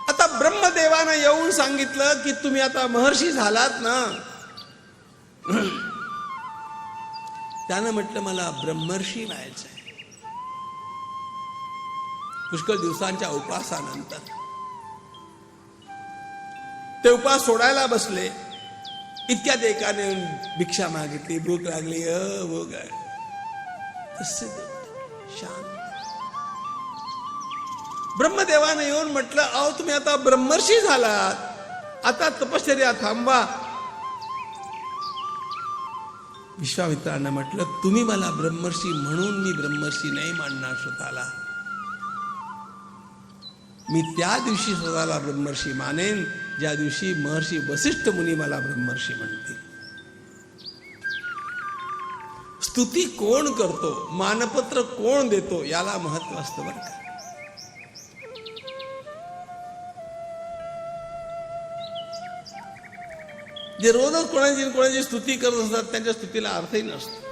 आता ब्रह्मदेवानं येऊन सांगितलं की तुम्ही आता महर्षी झालात ना. त्यानं म्हटलं मला ब्रह्मर्षी व्हायचंय. पुष्कळ दिवसांच्या उपासानंतर ते उपास सोडायला बसले. इतक्यात एकाने भिक्षा मागितली. भूक लागली. भूक आहे. तसे शांत. ब्रह्मदेवाने येऊन म्हटलं अहो तुम्ही आता ब्रह्मर्षी झालात, आता तपश्चर्या थांबवा. विश्वामित्रानं म्हटलं तुम्ही मला ब्रह्मर्षी म्हणून मी ब्रह्मर्षी नाही मानणार स्वतःला. मी त्या दिवशी स्वतःला ब्रह्मर्षी मानेन ज्या दिवशी महर्षी वसिष्ठ मुनी मला ब्रह्मर्षी म्हणतील. स्तुती कोण करतो, मानपत्र कोण देतो, याला महत्व असतं बरं का. जे रोजच कोणाची स्तुती करत असतात त्यांच्या स्तुतीला अर्थही नसतो.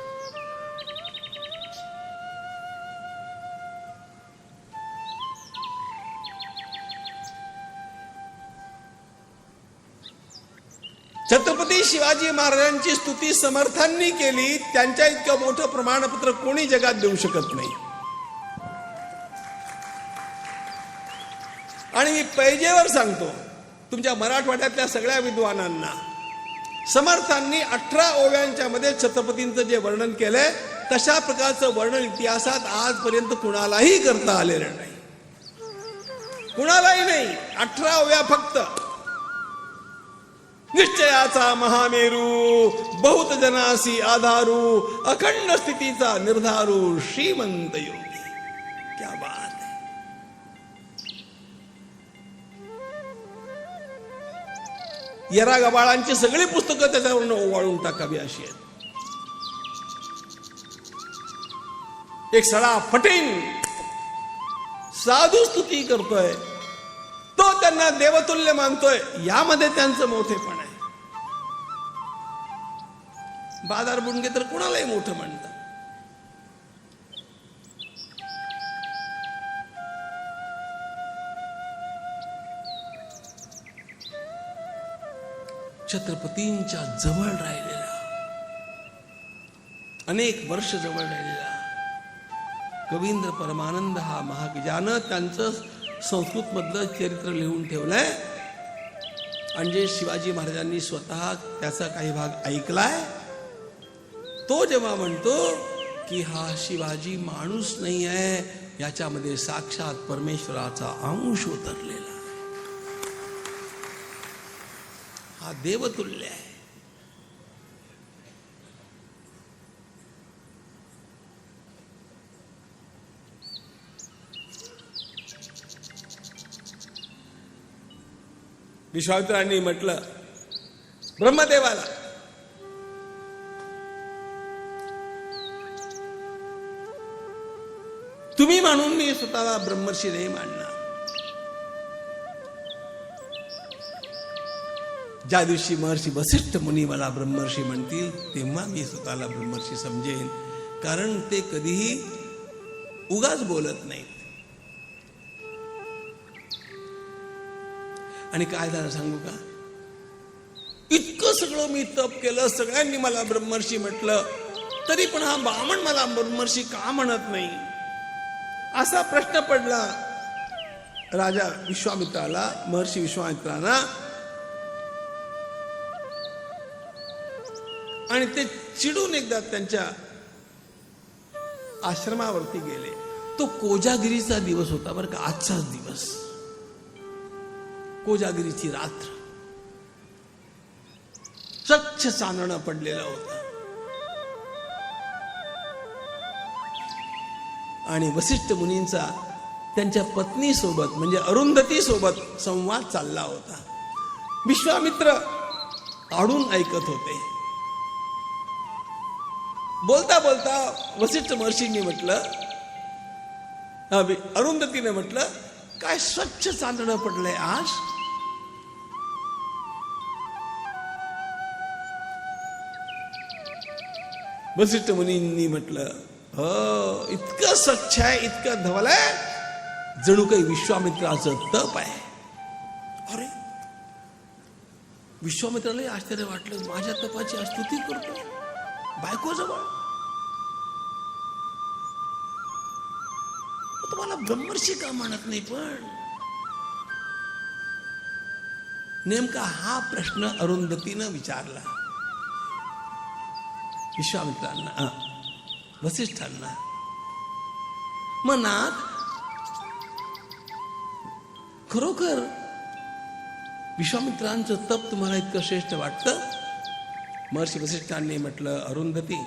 छत्रपती शिवाजी महाराजांची स्तुती समर्थांनी केली. त्यांच्या इतकं मोठं प्रमाणपत्र कोणी जगात देऊ शकत नाही. आणि मी पैजेवर सांगतो तुमच्या मराठवाड्यातल्या सगळ्या विद्वानांना, समर्थांनी 18 ओव्यांच्या मध्ये छत्रपतींचं जे वर्णन केलंय तशा प्रकारचं वर्णन इतिहासात आजपर्यंत कुणालाही करता आलेलं नाही. कुणालाही नाही. 18 ओव्या फक्त. निश्चयाचा महामेरू, बहुत जनासी आधारू, अखंड स्थितीचा निर्धारू, श्रीमंत योगी. क्या बात है. येरा गबाळांची सगळी पुस्तकं त्याच्यावरून ओवाळून टाकावी अशी आहेत. एक सडा फटीन साधू स्तुती करतोय, तो त्यांना देवतुल्य मानतोय, यामध्ये त्यांचं मोठेपण आहे. बाजार बुणगे तर कुणालाही मोठं म्हणतात. छत्रपतींच्या जवळ राहिलेला, अनेक वर्ष जवळ राहिलेला कवींद्र परमानंद हा महाज्ञानं त्यांचं संस्कृत मधलं चरित्र लिहून ठेवलंय. आणि जे शिवाजी महाराजांनी स्वतः त्याचा काही भाग ऐकलाय, तो जेव्हा म्हणतो की हा शिवाजी माणूस नाही आहे, याच्यामध्ये साक्षात परमेश्वराचा अंश उतरलेला, हा देवतुल्य आहे. विश्वामित्रांनी म्हटलं ब्रह्मदेवाला, तुम्ही म्हणून मी स्वतःला ब्रह्मर्षी नाही मानणार. ज्या दिवशी महर्षी वसिष्ठ मुनी मला ब्रह्मर्षी म्हणतील, तेव्हा मी स्वतःला ब्रह्मर्षी समजेन. कारण ते कधीही उगाच बोलत नाहीत. आणि काय झालं सांगू का, इतकं सगळं मी तप केलं, सगळ्यांनी मला ब्रह्मर्षी म्हटलं, तरी पण हा ब्राह्मण मला ब्रह्मर्षी का म्हणत नाही, असा प्रश्न पडला राजा विश्वामित्राला, महर्षी विश्वामित्रांना. आणि ते चिडून एकदा त्यांच्या आश्रमावरती गेले. तो कोजागिरीचा दिवस होता बरं का, आजचाच दिवस, कोजागिरीची रात्र. स्वच्छ चांदणं पडलेलं होतं. आणि वसिष्ठ मुनींचा त्यांच्या पत्नी सोबत म्हणजे अरुंधती सोबत संवाद चालला होता. विश्वामित्र आडून ऐकत होते. बोलता बोलता वसिष्ठ महर्षींनी म्हटलं, अरुंधतीने म्हटलं, काय स्वच्छ चांदणं पडलंय आज. वसिष्ठ मुनींनी म्हटलं, हो, इतकं स्वच्छ आहे, इतकं धवल आहे, जणू काही विश्वामित्राचं तप आहे. अरे, विश्वामित्राला आश्चर्य वाटलं, माझ्या तपाची स्तुती करतो बायकोजवळ. तुम्हाला ब्रह्मर्षी का म्हणत नाही. पण नेमका हा प्रश्न अरुंधतीनं विचारला विश्वामित्रांना, वसिष्ठांना. मनात खरोखर विश्वामित्रांचं तप तुम्हाला इतकं श्रेष्ठ वाटतं. महर्षी वसिष्ठांनी म्हटलं, अरुंधती,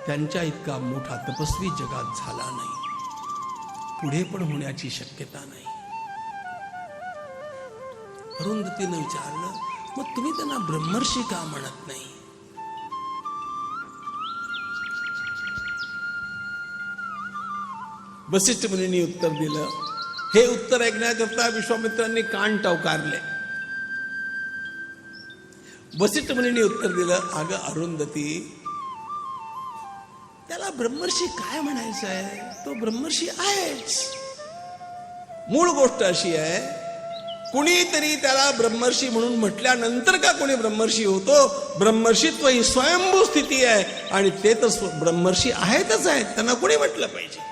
त्यांच्या इतका मोठा तपस्वी जगात झाला नाही, पुढे पण होण्याची शक्यता नाही. अरुंधतीनं विचारलं, मग तुम्ही त्यांना ब्रह्मर्षी का म्हणत नाही. वसिष्ठ मुनींनी उत्तर दिलं. हे उत्तर ऐकण्याकरता विश्वामित्रांनी कान टवकारले. वसिष्ठ मुनींनी उत्तर दिलं, अगं अरुंधती, त्याला ब्रह्मर्षी काय म्हणायचं आहे, तो ब्रह्मर्षी आहेच. मूळ गोष्ट अशी आहे, कुणीतरी त्याला ब्रह्मर्षी म्हणून म्हटल्यानंतर का कोणी ब्रह्मर्षी होतो. ब्रह्मर्षित्व ही स्वयंभू स्थिती आहे आणि ते तर ब्रह्मर्षी आहेतच आहेत, त्यांना कोणी म्हटलं पाहिजे.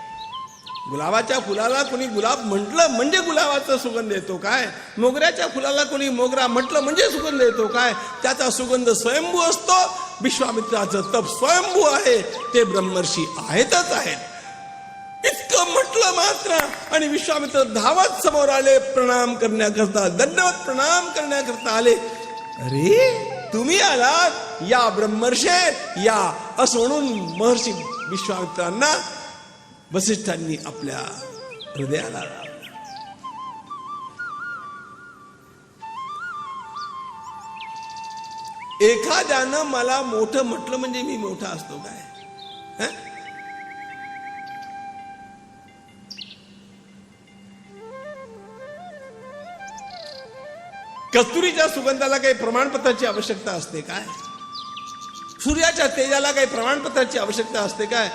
गुलाबाच्या फुलाला कोणी गुलाब म्हटलं म्हणजे गुलाबाचा सुगंध येतो काय, मोगऱ्याच्या फुलाला कोणी मोगरा म्हटलं म्हणजे सुगंध येतो काय, त्याचा सुगंध स्वयंभू असतो. विश्वामित्राचं तप स्वयंभू आहे, ते ब्रह्मर्षी आहेतच आहेत. इतकं म्हटलं मात्र आणि विश्वामित्र धावत समोर आले, प्रणाम करण्याकरता, दंडवत प्रणाम करण्याकरता आले. अरे तुम्ही आलात या ब्रह्मर्षे या, असं म्हणून महर्षी विश्वामित्रांना वसिष्ठांनी आपल्या हृदयाला लावलं. एखाद्यानं मला मोठं म्हटलं म्हणजे मी मोठा असतो काय? हं? कस्तुरीच्या सुगंधाला काही प्रमाणपत्राची आवश्यकता असते काय? सूर्याच्या तेजाला काही प्रमाणपत्राची आवश्यकता असते काय?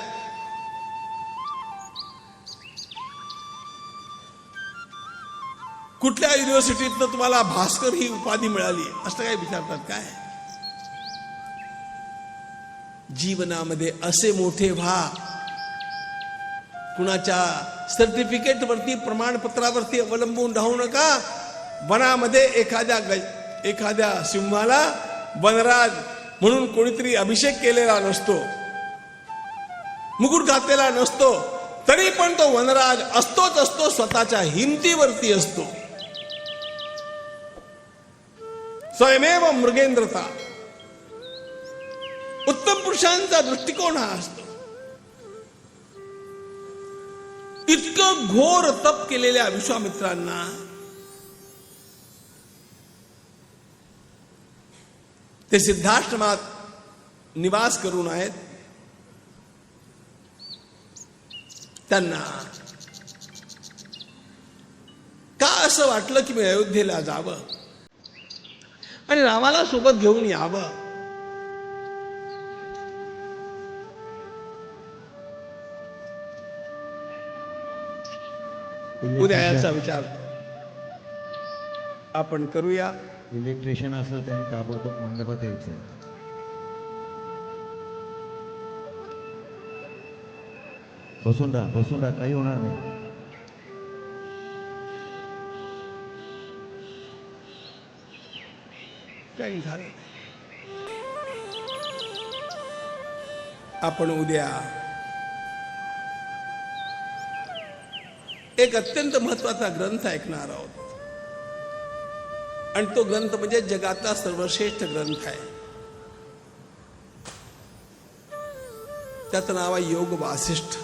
कुठल्या युनिव्हर्सिटीतनं तुम्हाला भास्कर ही उपाधी मिळाली असं काय विचारतात काय? जीवनामध्ये असे मोठे व्हा, कुणाच्या सर्टिफिकेट वरती प्रमाणपत्रावरती अवलंबून राहू नका. वनामध्ये एखाद्या सिंहाला वनराज म्हणून कोणीतरी अभिषेक केलेला नसतो, मुकुट घातलेला नसतो, तरी पण तो वनराज असतोच असतो, स्वतःच्या हिमतीवरती असतो. स्वयमेव मृगेंद्रता. उत्तम पुरुषांचा दृष्टिकोन हा असतो. इतकं घोर तप केलेल्या विश्वामित्रांना ते सिद्धाश्रमात निवास करून आहेत. त्यांना का असं वाटलं की मी अयोध्येला जावं आणि रामाला सोबत घेऊन यावं. उद्या याचा विचार आपण करूया. इलेक्ट्रिशियन असेल त्यांनी ताबडतोब मंडपात यायचं. बसून राहा, काही होणार नाही. काही झालं. आपण उद्या एक अत्यंत महत्वाचा ग्रंथ ऐकणार आहोत आणि तो ग्रंथ म्हणजे जगातला सर्वश्रेष्ठ ग्रंथ आहे. त्याचं नाव आहे योग वासिष्ठ.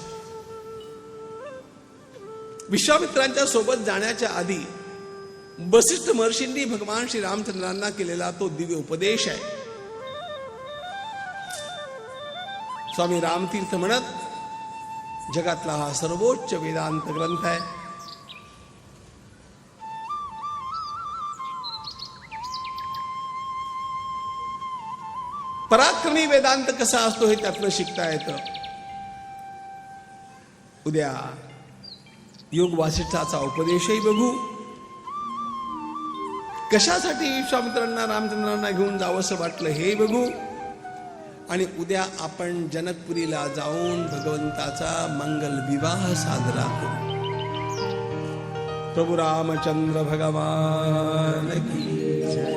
विश्वामित्रांच्या सोबत जाण्याच्या आधी वसिष्ठ महर्षींनी भगवान श्री रामचंद्रांना केलेला तो दिव्य उपदेश आहे. स्वामी रामतीर्थ म्हणत जगातला हा सर्वोच्च वेदांत ग्रंथ आहे. पराक्रमी वेदांत कसा असतो हे त्यातलं शिकता येतं. उद्या योग वासिष्ठाचा उपदेशही बघू. कशासाठी विश्वामित्रांना रामचंद्रांना घेऊन जावंसं वाटलं हे बघू. आणि उद्या आपण जनकपुरीला जाऊन भगवंताचा मंगल विवाह साजरा करू. प्रभू रामचंद्र भगवान की जय.